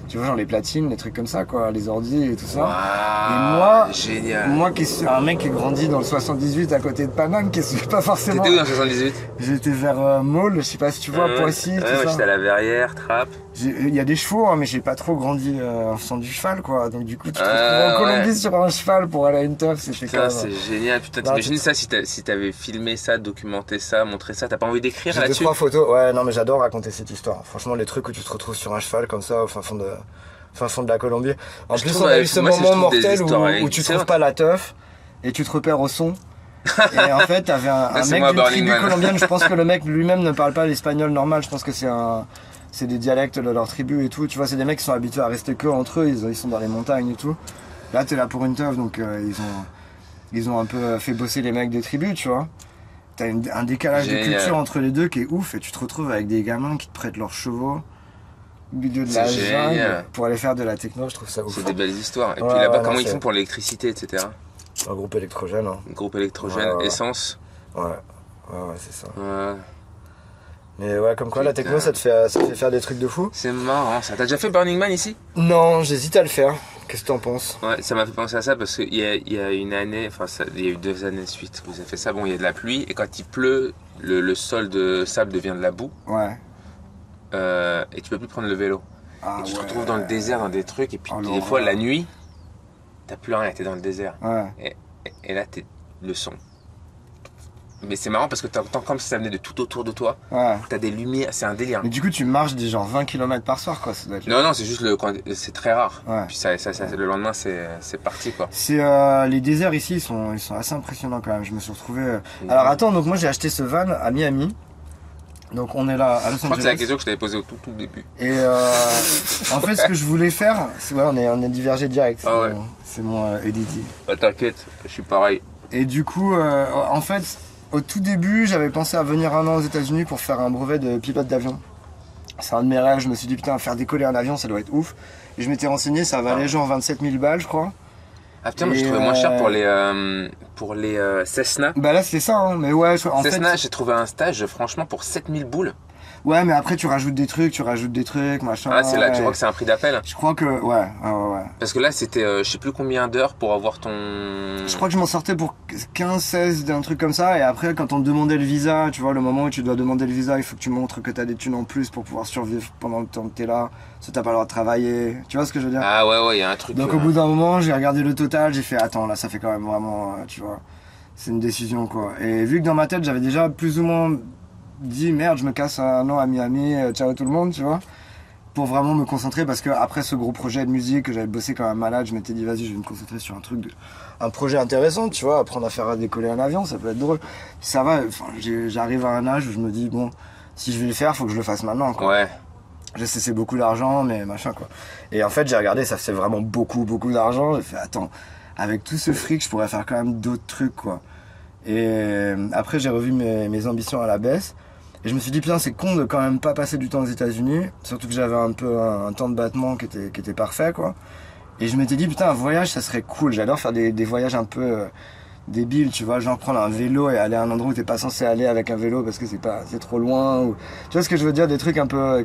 tu vois, genre les platines, les trucs comme ça quoi, les ordis et tout ça.
Wow,
et moi,
génial.
Moi qui suis un mec qui grandit dans le 78 à côté de Paname, qui suis pas forcément...
T'étais où dans le 78?
J'étais vers Maule, je sais pas si tu vois, Poissy, tout ça.
J'étais à la Verrière, Trappes.
Il y a des chevaux, hein, mais j'ai pas trop grandi en faisant du cheval quoi. Donc du coup tu te retrouves en Colombie sur un cheval pour aller à une teuf, c'était quand même...
c'est génial, putain, t'imagines ça si t'avais filmé ça, documenté ça, montré ça, t'as pas envie d'écrire là-dessus?
J'ai 2-3 photos, ouais, non mais j'adore raconter cette histoire. Franchement les trucs où tu te retrouves sur un cheval comme ça au fin fond de la Colombie. En plus on a eu ce moment mortel où tu trouves pas la teuf et tu te repères au son. Et en fait t'avais un mec d'une tribu colombienne, je pense que le mec lui-même ne parle pas l'espagnol normal, je pense que c'est des dialectes de leur tribu et tout, tu vois, c'est des mecs qui sont habitués à rester que entre eux, ils sont dans les montagnes et tout. Là t'es là pour une teuf, donc ils ont un peu fait bosser les mecs des tribus, tu vois. T'as un décalage de culture entre les deux qui est ouf, et tu te retrouves avec des gamins qui te prêtent leurs chevaux au milieu de la jungle pour aller faire de la techno, je trouve ça ouf.
C'est des belles histoires. Et puis là-bas, comment ils font pour l'électricité, etc.
Un groupe électrogène. Hein.
Groupe électrogène, essence.
Ouais, c'est ça.
Ouais.
Mais ouais, comme quoi la techno ça te fait faire des trucs de fou.
C'est marrant ça. T'as déjà fait Burning Man ici?
Non, j'hésite à le faire. Qu'est-ce que t'en penses?
Ouais, ça m'a fait penser à ça parce qu'il y a une année, il y a eu 2 années de suite, vous avez fait ça. Bon, il y a de la pluie et quand il pleut, le sol de sable devient de la boue.
Ouais.
Et tu peux plus prendre le vélo.
Ah,
et tu te
ouais.
retrouves dans le désert, dans des trucs, et puis
Oh,
des
l'horreur.
fois, la nuit, t'as plus rien, t'es dans le désert.
Ouais.
Et là, t'es le son. Mais c'est marrant parce que t'entends comme si ça venait de tout autour de toi.
Ouais.
T'as des lumières, c'est un délire.
Mais du coup, tu marches des genre 20 km par soir, quoi. Ça doit être...
Non, c'est juste c'est très rare.
Ouais.
Puis le lendemain, c'est parti, quoi.
C'est les déserts ici, ils sont assez impressionnants quand même. Je me suis retrouvé. Alors attends, donc moi j'ai acheté ce van à Miami. Donc on est là à Los
Je crois que c'est la
Angeles.
question que je t'avais posée au tout début.
Et en fait, ce que je voulais faire, c'est on est divergé direct.
Ah ouais.
C'est mon editing.
Bah t'inquiète, je suis pareil.
Et du coup, en fait, au tout début, j'avais pensé à venir 1 an aux États-Unis pour faire un brevet de pilote d'avion. C'est un de mes rêves. Je me suis dit putain, faire décoller un avion, ça doit être ouf. Et je m'étais renseigné, ça valait genre 27 000 balles, je crois.
Ah putain, moi j'ai trouvé moins cher pour les Cessna.
Bah là, c'était ça, hein. Mais ouais, en
Cessna,
fait.
j'ai trouvé un stage, franchement, pour 7000 boules.
Ouais, mais après, tu rajoutes des trucs, machin.
Ah, c'est là,
ouais.
tu vois que c'est un prix d'appel.
Je crois que, ouais.
Parce que là, c'était je sais plus combien d'heures pour avoir ton.
Je crois que je m'en sortais pour 15, 16, un truc comme ça. Et après, quand on te demandait le visa, tu vois, le moment où tu dois demander le visa, il faut que tu montres que t'as des thunes en plus pour pouvoir survivre pendant le temps que t'es là. Parce que t'as pas le droit de travailler. Tu vois ce que je veux dire?
Ah ouais, il y a un truc.
Donc au bout d'un moment, j'ai regardé le total, j'ai fait, attends, là, ça fait quand même vraiment, tu vois, c'est une décision, quoi. Et vu que dans ma tête, j'avais déjà plus ou moins dit, merde, je me casse 1 an à Miami, ciao tout le monde, tu vois. Pour vraiment me concentrer, parce que après ce gros projet de musique que j'avais bossé quand même malade, je m'étais dit vas-y, je vais me concentrer sur un projet intéressant, tu vois, apprendre à faire décoller un avion, ça peut être drôle. Ça va, enfin, j'arrive à un âge où je me dis bon, si je vais le faire, faut que je le fasse maintenant, quoi.
Ouais.
Je sais c'est beaucoup d'argent, mais machin, quoi. Et en fait j'ai regardé, ça fait vraiment beaucoup d'argent. J'ai fait attends, avec tout ce fric, je pourrais faire quand même d'autres trucs, quoi. Et après j'ai revu mes ambitions à la baisse. Et je me suis dit, putain, c'est con de quand même pas passer du temps aux États-Unis. Surtout que j'avais un peu un temps de battement qui était parfait, quoi. Et je m'étais dit, putain, un voyage, ça serait cool. J'adore faire des voyages un peu débiles, tu vois. Genre prendre un vélo et aller à un endroit où t'es pas censé aller avec un vélo parce que c'est trop loin. Ou... Tu vois ce que je veux dire? Des trucs un peu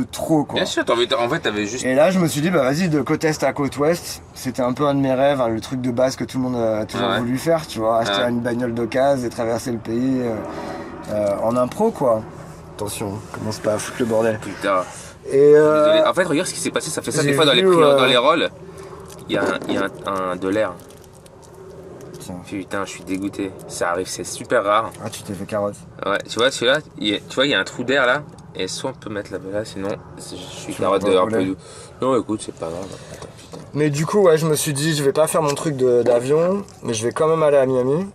trop, quoi.
Bien sûr, en fait, t'avais juste.
Et là, je me suis dit, bah vas-y, de côte est à côte ouest, c'était un peu un de mes rêves, hein, le truc de base que tout le monde a toujours voulu faire, tu vois, acheter une bagnole d'occasion et traverser le pays en impro, quoi. Attention, commence pas à foutre le bordel.
Putain.
Et
Désolé. En fait, regarde ce qui s'est passé, ça fait ça des fois dans les rolls. Il y a un de l'air.
Tiens.
Putain, je suis dégoûté. Ça arrive, c'est super rare.
Ah, tu t'es fait carotte.
Ouais, tu vois, celui-là, il y a un trou d'air là. Et soit on peut mettre là, sinon je suis
Tu
carotte
vas
dehors.
voler.
Non, écoute, c'est pas grave. Attends, putain.
Mais du coup, ouais, je me suis dit, je vais pas faire mon truc d'avion, mais je vais quand même aller à Miami.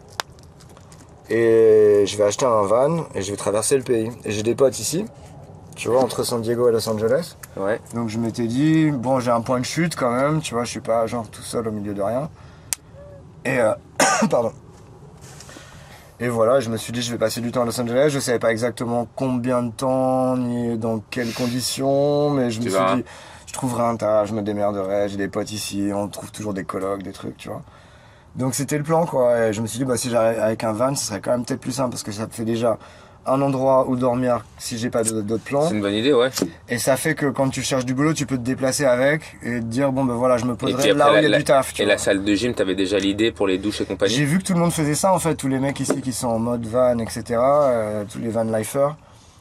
Et je vais acheter un van et je vais traverser le pays. Et j'ai des potes ici, tu vois, entre San Diego et Los Angeles.
Ouais.
Donc je m'étais dit, bon, j'ai un point de chute quand même, tu vois, je suis pas genre tout seul au milieu de rien. Et pardon. Et voilà, je me suis dit, je vais passer du temps à Los Angeles. Je savais pas exactement combien de temps, ni dans quelles conditions, mais je me suis dit, je trouverai un tas, je me démerderai, j'ai des potes ici, on trouve toujours des colocs, des trucs, tu vois. Donc c'était le plan, quoi. Et je me suis dit, bah, si j'arrive avec un van, ce serait quand même peut-être plus simple, parce que ça te fait déjà un endroit où dormir si j'ai pas d'autres plans.
C'est une bonne idée, ouais.
Et ça fait que quand tu cherches du boulot, tu peux te déplacer avec et te dire, bon ben voilà, je me
Et
poserai
puis
là où
après,
il y a du taf.
Et la salle de gym, t'avais déjà l'idée pour les douches et compagnie.
J'ai vu que tout le monde faisait ça en fait, tous les mecs ici qui sont en mode van, etc. Tous les van lifers.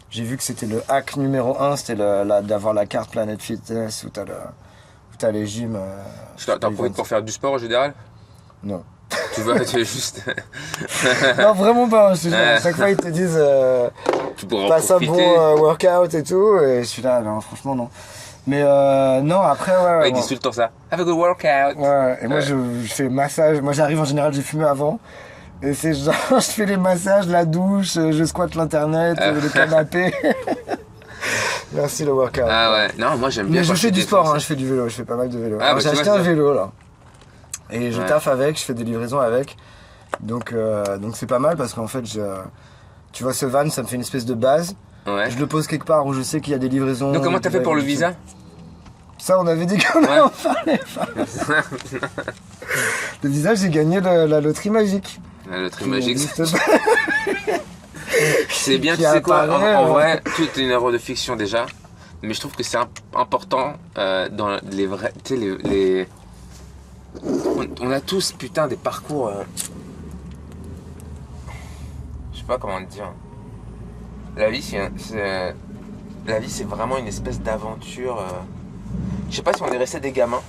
J'ai vu que c'était le hack numéro 1, c'était d'avoir la carte Planet Fitness où t'as les gyms.
T'en profites pour faire du sport en général?
Non.
Tu vois, tu es juste.
Non, vraiment pas. Je te jure, à chaque fois ils te disent
Tu pourras en
passe un
profiter.
bon workout et tout. Et je suis là, non, franchement non. Mais non, après ouais.
Ils disent tout le temps ça. Have a good workout.
Ouais, et moi je fais massage. Moi j'arrive en général, j'ai fumé avant. Et c'est genre, je fais les massages, la douche, je squatte l'internet, le canapé. Merci le workout.
Ah ouais, non, moi j'aime bien.
Mais je
quand
fais du
défonce.
sport, je fais du vélo, je fais pas mal de vélo.
Ah,
Alors,
bah,
j'ai
tu
acheté
vois,
un
ça.
vélo là. Et je
Ouais.
taffe avec, je fais des livraisons avec. Donc c'est pas mal parce qu'en fait, tu vois, ce van, ça me fait une espèce de base.
Ouais.
Je le pose quelque part où je sais qu'il y a des livraisons.
Donc comment t'as fait pour le visa?
Ça, on avait dit qu'on allait en parler. Le visa, j'ai gagné la loterie magique.
Le truc
Qui
magique.
n'existe pas.
C'est bien,
Qui
tu sais quoi,
apparaît,
en vrai, tout est une œuvre de fiction déjà, mais je trouve que c'est important dans les vrais, tu sais, on a tous, putain, des parcours, je sais pas comment te dire. La vie, la vie c'est vraiment une espèce d'aventure. Je sais pas si on est resté des gamins.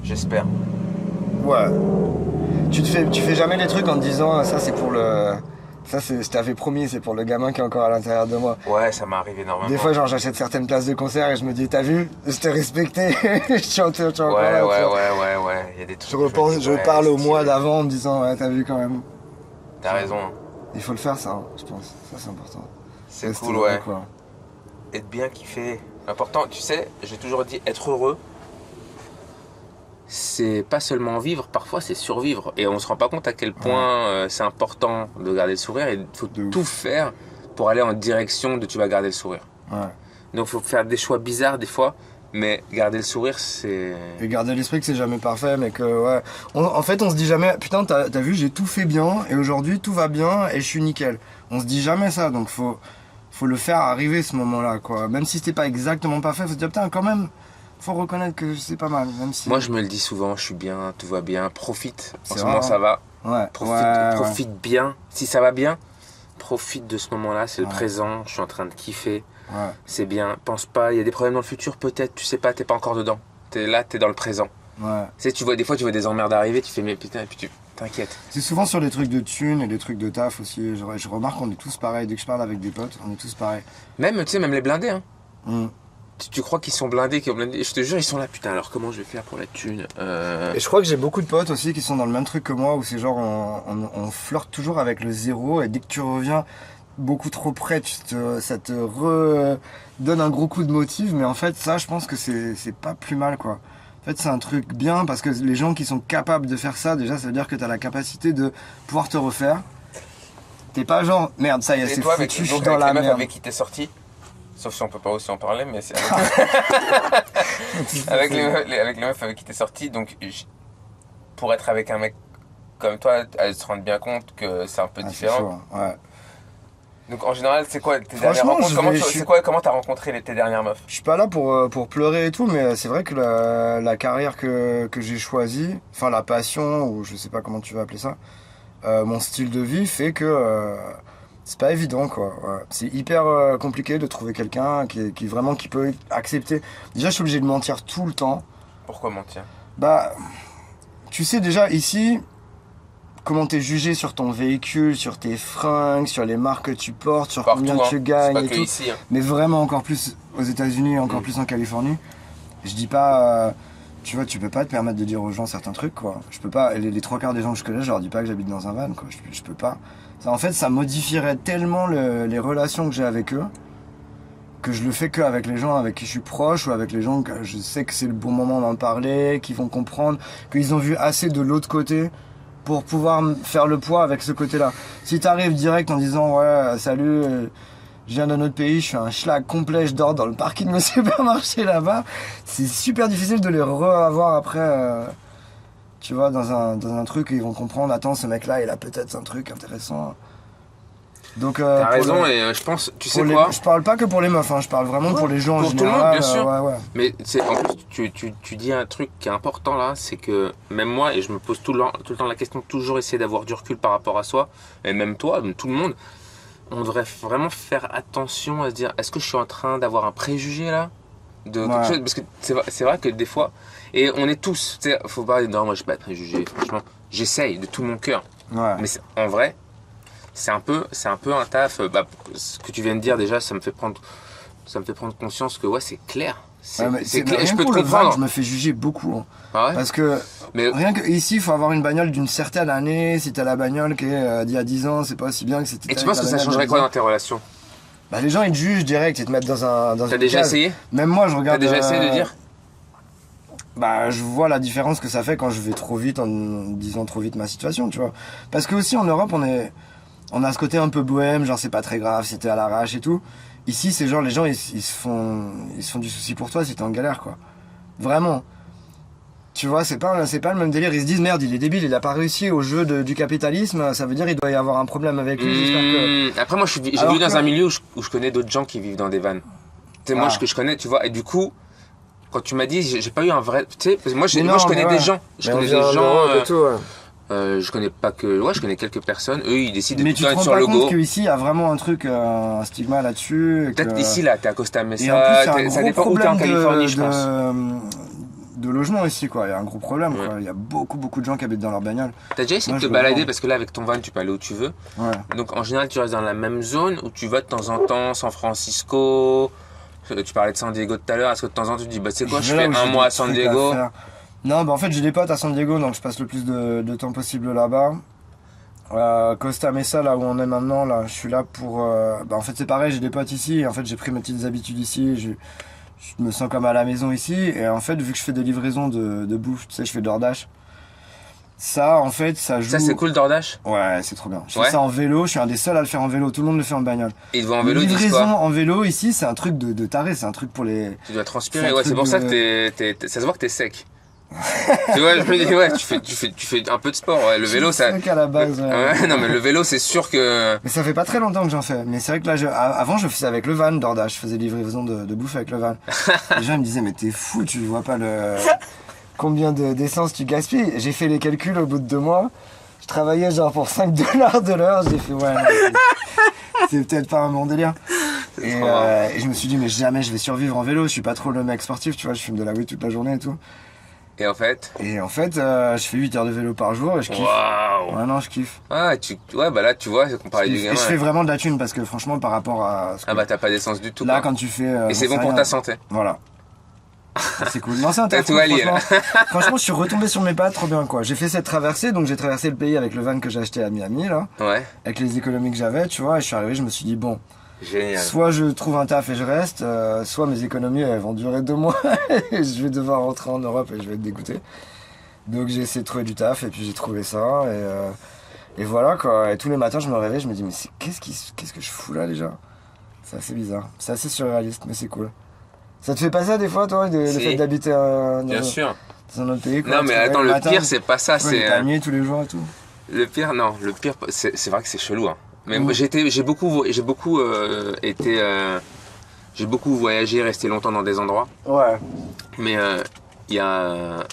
J'espère.
Ouais. Tu fais jamais les trucs en te disant ça c'est pour le. Ça c'est, je t'avais promis, c'est pour le gamin qui est encore à l'intérieur de moi.
Ouais, ça m'arrive énormément.
Des fois, genre, j'achète certaines places de concert et je me dis, t'as vu, je t'ai respecté, je suis encore
Ouais,
là.
ouais. Il y a des trucs.
Je parle au mois d'avant en me disant, ouais, t'as vu quand même.
T'as raison. Hein.
Il faut le faire, ça, hein, je pense. Ça, c'est important.
C'est
Rester
cool,
heureux,
ouais.
quoi.
Être bien kiffé. L'important, tu sais, j'ai toujours dit être heureux. C'est pas seulement vivre, parfois c'est survivre. Et on se rend pas compte à quel point c'est important de garder le sourire et il faut tout faire pour aller en direction de tu vas garder le sourire.
Ouais.
Donc il faut faire des choix bizarres des fois, mais garder le sourire c'est...
Et garder l'esprit que c'est jamais parfait, mais que ouais. En fait, on se dit jamais, putain, t'as vu, j'ai tout fait bien et aujourd'hui tout va bien et je suis nickel. On se dit jamais ça, donc faut le faire arriver ce moment-là, quoi. Même si c'était pas exactement parfait, faut se dire, putain, quand même. Faut reconnaître que c'est pas mal, même si...
Moi je me le dis souvent, je suis bien, tout va bien, profite. En
C'est
ce moment ça va.
Ouais.
Profite bien. Si ça va bien, profite de ce moment-là, c'est le présent, je suis en train de kiffer.
Ouais.
C'est bien, pense pas, il y a des problèmes dans le futur peut-être, tu sais pas, t'es pas encore dedans. T'es là, t'es dans le présent.
Ouais.
Tu sais, des fois tu vois des emmerdes arriver, tu fais mais putain, et puis tu t'inquiètes.
C'est souvent sur les trucs de thunes et les trucs de taf aussi. Je remarque qu'on est tous pareils. Dès que je parle avec des potes, on est tous pareils.
Même, tu sais, même les blindés, hein.
Mm.
Tu crois qu'ils sont blindés, je te jure, ils sont là, putain, alors comment je vais faire pour la thune
Et je crois que j'ai beaucoup de potes aussi qui sont dans le même truc que moi, où c'est genre on flirte toujours avec le zéro et dès que tu reviens beaucoup trop près, ça te redonne un gros coup de motive, mais en fait ça je pense que c'est pas plus mal, quoi. En fait c'est un truc bien parce que les gens qui sont capables de faire ça, déjà ça veut dire que t'as la capacité de pouvoir te refaire. T'es pas genre merde, ça y est, c'est foutu, je suis dans la merde.
Avec qui t'es sorti? Sauf si on peut pas aussi en parler, mais c'est avec les meufs avec qui t'es sorti. Donc, pour être avec un mec comme toi, elles se rendent bien compte que c'est un peu différent.
Chaud, ouais.
Donc, en général, c'est quoi tes dernières rencontres? Comment t'as rencontré tes dernières meufs?
Je suis pas là pour pleurer et tout, mais c'est vrai que la carrière que j'ai choisie, enfin la passion, ou je sais pas comment tu vas appeler ça, mon style de vie fait que c'est pas évident, quoi. Ouais. C'est hyper compliqué de trouver quelqu'un qui vraiment qui peut accepter. Déjà, je suis obligé de mentir tout le temps.
Pourquoi mentir?
Bah, tu sais déjà ici comment t'es jugé sur ton véhicule, sur tes fringues, sur les marques que tu portes, sur
partout,
combien tu gagnes et tout.
Ici, hein.
Mais vraiment encore plus aux États-Unis, encore plus en Californie. Je dis pas, tu vois, tu peux pas te permettre de dire aux gens certains trucs, quoi. Je peux pas. Les trois quarts des gens que je connais, je leur dis pas que j'habite dans un van, quoi. Je peux pas. Ça, en fait, ça modifierait tellement les relations que j'ai avec eux que je le fais qu'avec les gens avec qui je suis proche ou avec les gens que je sais que c'est le bon moment d'en parler, qui vont comprendre, qu'ils ont vu assez de l'autre côté pour pouvoir faire le poids avec ce côté-là. Si t'arrives direct en disant ouais salut, je viens d'un autre pays, je suis un schlag complet, je dors dans le parking de supermarché là-bas, c'est super difficile de les revoir après, tu vois, dans un truc où ils vont comprendre, attends ce mec-là il a peut-être un truc intéressant. Donc,
t'as raison, et je pense, tu sais quoi,
je parle pas que pour les meufs, hein, je parle vraiment pour les gens en général.
Pour tout le monde, bien sûr.
Ouais.
Mais en plus, tu dis un truc qui est important là, c'est que même moi, et je me pose tout le temps la question, toujours essayer d'avoir du recul par rapport à soi, et même toi, même tout le monde, on devrait vraiment faire attention à se dire, est-ce que je suis en train d'avoir un préjugé là de quelque chose, parce que c'est vrai que des fois, et on est tous, tu sais, faut pas dire non, moi je suis pas préjugé, franchement, j'essaye de tout mon cœur, mais en vrai, c'est un peu un taf. Ce que tu viens de dire déjà, ça me fait prendre conscience que ouais, c'est clair. C'est clair. Je peux te comprendre.
Je me fais juger beaucoup. Hein.
Ah ouais,
parce que rien que ici, il faut avoir une bagnole d'une certaine année. Si t'as la bagnole qui est d'il y a 10 ans, c'est pas aussi bien que c'était.
Et tu penses que ça changerait quoi dans tes relations?
Bah, les gens ils te jugent direct, ils te mettent dans un.
T'as déjà essayé?
Même moi, je regarde.
T'as déjà essayé de dire?
Bah, je vois la différence que ça fait quand je vais trop vite en disant trop vite ma situation, tu vois. Parce que aussi en Europe, on a ce côté un peu bohème, genre c'est pas très grave, c'était à l'arrache et tout. Ici, c'est genre les gens ils se font du souci pour toi si t'es en galère, quoi. Vraiment. Tu vois, c'est pas le même délire. Ils se disent merde, il est débile, il a pas réussi au jeu du capitalisme, ça veut dire il doit y avoir un problème avec lui. J'espère que...
Après, moi, j'ai vécu dans un milieu où je connais d'autres gens qui vivent dans des vannes. Tu sais, moi, ce que je connais, tu vois, et du coup, quand tu m'as dit, j'ai pas eu un vrai. Tu sais, moi, je connais des gens. Je connais des gens. Je connais pas que... Ouais, je connais quelques personnes. Eux, ils décident de
Mais
tout
tu
le
te
temps
rends
être sur
pas
le
compte
go.
qu'ici, il y a vraiment un truc, un stigma là-dessus.
Peut-être ici, là, t'es à Costa
Et en plus,
Mesa.
il y a un
Ça
gros
dépend où t'es en
problème
Californie, je pense.
de logement ici, quoi. Il y a un gros problème,
Ouais.
quoi. Il y a beaucoup de gens qui habitent dans leur bagnole.
T'as déjà essayé
Moi,
de
je
te
le
balader
vends.
parce que là, avec ton van, tu peux aller où tu veux.
Ouais.
Donc, en général, tu restes dans la même zone où tu vas de temps en temps, San Francisco. Tu parlais de San Diego tout à l'heure. Est-ce que de temps en temps, tu te dis, bah, c'est quoi, je
vais là
fais
où
un
j'ai
mois
des
à San
trucs
Diego.
faire. Non, bah en fait, j'ai des potes à San Diego, donc je passe le plus de temps possible là-bas. Costa Mesa, là où on est maintenant, là, je suis là pour. Bah en fait, c'est pareil, j'ai des potes ici. Et en fait, j'ai pris mes petites habitudes ici. Je me sens comme à la maison ici. Et en fait, vu que je fais des livraisons de bouffe, tu sais, je fais DoorDash. Ça, en fait, ça joue.
Ça, c'est cool, DoorDash.
Ouais, c'est trop bien. Je
Ouais.
fais ça en vélo. Je suis un des seuls à le faire en vélo. Tout le monde le fait en bagnole.
Et ils te voient en vélo, ils disent
Livraison
quoi?
en vélo ici, c'est un truc de taré. C'est un truc pour les.
Tu dois
C'est
transpirer.
un
Ouais,
truc
c'est pour ça
de-
que ça se voit que t'es sec. Tu vois, je me dis, ouais, tu fais un peu de sport. Ouais, le vélo, ça.
C'est qu'à la base. Ouais.
Ouais, non, mais le vélo, c'est sûr que.
Mais ça fait pas très longtemps que j'en fais. Mais c'est vrai que là, avant, je faisais avec le van DoorDash. Je faisais livraison de bouffe avec le van. Les gens ils me disaient, mais t'es fou, tu vois pas combien d'essence tu gaspilles. J'ai fait les calculs au bout de 2 mois. Je travaillais genre pour 5 dollars de l'heure. J'ai fait, ouais, non, c'est peut-être pas un bon délire. Et je me suis dit, mais jamais je vais survivre en vélo. Je suis pas trop le mec sportif, tu vois. Je fume de la weed toute la journée et tout.
Et en fait.
Et en fait, je fais 8 heures de vélo par jour et je kiffe.
Waouh!
Ouais, non, je kiffe.
Ah, ouais, bah là, tu vois, c'est qu'on parlait du
Et
gamin.
je fais vraiment de la thune parce que franchement, par rapport à ce que
Ah, bah, t'as pas d'essence du tout.
là,
quoi.
quand tu fais.
Et c'est
j'en
bon
sais
pour
rien.
ta santé.
Voilà. C'est cool. Non, c'est intéressant.
tout allié, là.
Franchement, je suis retombé sur mes pattes, trop bien quoi. J'ai fait cette traversée, donc j'ai traversé le pays avec le van que j'ai acheté à Miami, là,
Ouais,
avec les économies que j'avais, tu vois. Et je suis arrivé, je me suis dit, bon,
génial.
soit je trouve un taf et je reste, soit mes économies elles vont durer 2 mois et je vais devoir rentrer en Europe et je vais être dégoûté. Donc j'ai essayé de trouver du taf et puis j'ai trouvé ça et voilà quoi. Et tous les matins, je me réveille, je me dis, mais qu'est-ce que je fous là déjà? C'est assez bizarre. C'est assez surréaliste, mais c'est cool. Ça te fait pas ça des fois, toi, le
Si.
fait d'habiter
Bien sûr.
dans un autre pays quoi,
Non,
tu
mais
te réveilles
attends, le
matin,
pire, c'est pas ça.
tu vois, les
C'est.
palmiers tous les jours et tout.
Le pire, non. Le pire, c'est vrai que c'est chelou. Hein. Mais
Mm.
moi, j'ai beaucoup j'ai beaucoup voyagé, resté longtemps dans des endroits.
Ouais.
Mais il y a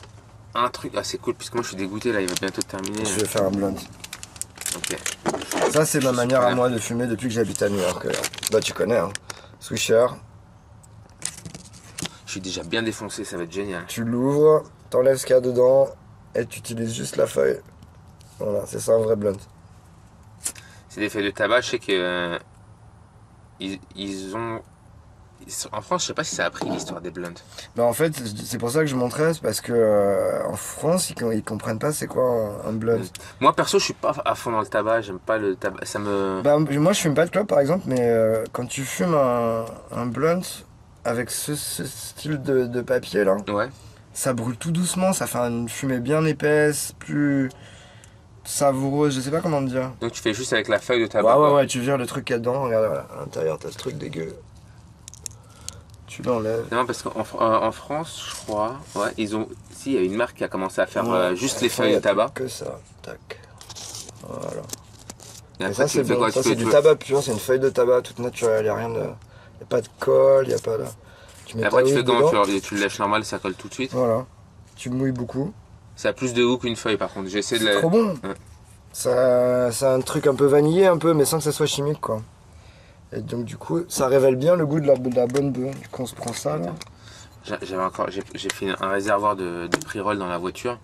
un truc. Ah, c'est cool, puisque moi, je suis dégoûté, là, il va bientôt terminer.
Je vais faire un blunt.
Ok.
Ça, c'est ma manière à
Super.
moi de fumer depuis que j'habite à New York. Bah, tu connais, hein. Swisher,
Je suis déjà bien défoncé, ça va être génial.
tu l'ouvres, t'enlèves ce qu'il y a dedans et tu utilises juste la feuille. Voilà, c'est ça un vrai blunt.
C'est des feuilles de tabac, je sais que. En France, je sais pas si ça a pris l'histoire des blunts.
Bah, en fait, c'est pour ça que je montrais, c'est parce que en France, ils comprennent pas c'est quoi un blunt.
Moi, perso, je suis pas à fond dans le tabac, j'aime pas le tabac. Ça me.
Bah, moi, je fume pas de clope par exemple, mais quand tu fumes un blunt avec ce style de papier là,
Ouais.
ça brûle tout doucement, ça fait une fumée bien épaisse, plus savoureuse, je sais pas comment te dire.
Donc, tu fais juste avec la feuille de
Ouais,
tabac.
ouais,
quoi.
ouais, tu vires le truc qu'il y a dedans, regarde, voilà, à l'intérieur, t'as ce truc dégueu. Tu l'enlèves.
Non, parce qu'en France, je crois, ouais, ils ont. Si, il y a une marque qui a commencé à faire
Ouais,
juste les
ça,
feuilles
y
de
a
tabac.
Que ça, tac. Voilà.
Et
Et
après,
ça,
tu
c'est
fais
bon.
quoi?
Ça,
Tu
c'est
peux-
du tabac pur, c'est une feuille de tabac toute naturelle, y a rien de. Y a pas de colle, y a pas de. Tu
Et
mets
après,
ta
tu fais
weed
comment?
dedans.
Tu le lèches normal, ça colle tout de suite.
Voilà. Tu mouilles beaucoup.
Ça a plus de goût qu'une feuille, par contre. J'essaie de
C'est
la.
trop bon.
Ouais.
Ça, c'est un truc un peu vanillé, un peu, mais sans que ça soit chimique, quoi. Et donc, du coup, ça révèle bien le goût de la bonne bœuf. Du coup, on se prend ça, là.
J'ai fait un réservoir de pre-roll dans la voiture.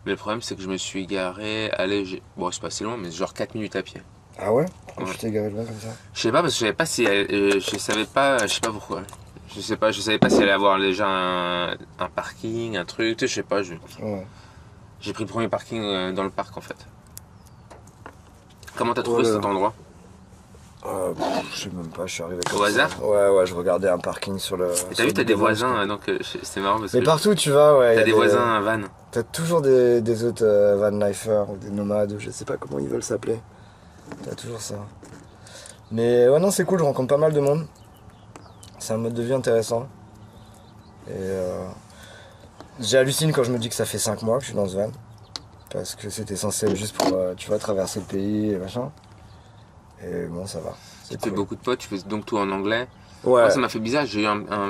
Mais le problème, c'est que je me suis garé. Bon, c'est pas si long, mais genre 4 minutes à pied.
Ah ouais? Pourquoi
Ouais.
tu t'es garé loin comme ça?
Je sais pas, parce que je savais pas si. Je savais pas. Je sais pas pourquoi. Je savais pas s'il allait avoir déjà un parking, un truc. Tu sais, je sais pas.
Ouais.
J'ai pris le premier parking dans le parc, en fait. Comment t'as trouvé
Voilà.
cet endroit?
Je sais même pas, je suis arrivé comme
Au
ça.
hasard?
Ouais, je regardais un parking sur le.
Et
sur
t'as vu,
le
t'as des
Google Maps,
voisins,
quoi.
donc c'était marrant parce
Mais
que
partout où tu vas, ouais. y
t'as
a
des voisins van.
T'as toujours des autres van-lifers ou des nomades, je sais pas comment ils veulent s'appeler. T'as toujours ça. Mais ouais, non, c'est cool, je rencontre pas mal de monde. C'est un mode de vie intéressant. Et j'hallucine quand je me dis que ça fait 5 mois que je suis dans ce van. Parce que c'était censé être juste pour, tu vois, traverser le pays et machin. Et bon, ça va.
Tu
C'est
fais
cool.
beaucoup de potes, tu fais donc tout en anglais.
Ouais.
Moi, ça m'a fait bizarre, j'ai eu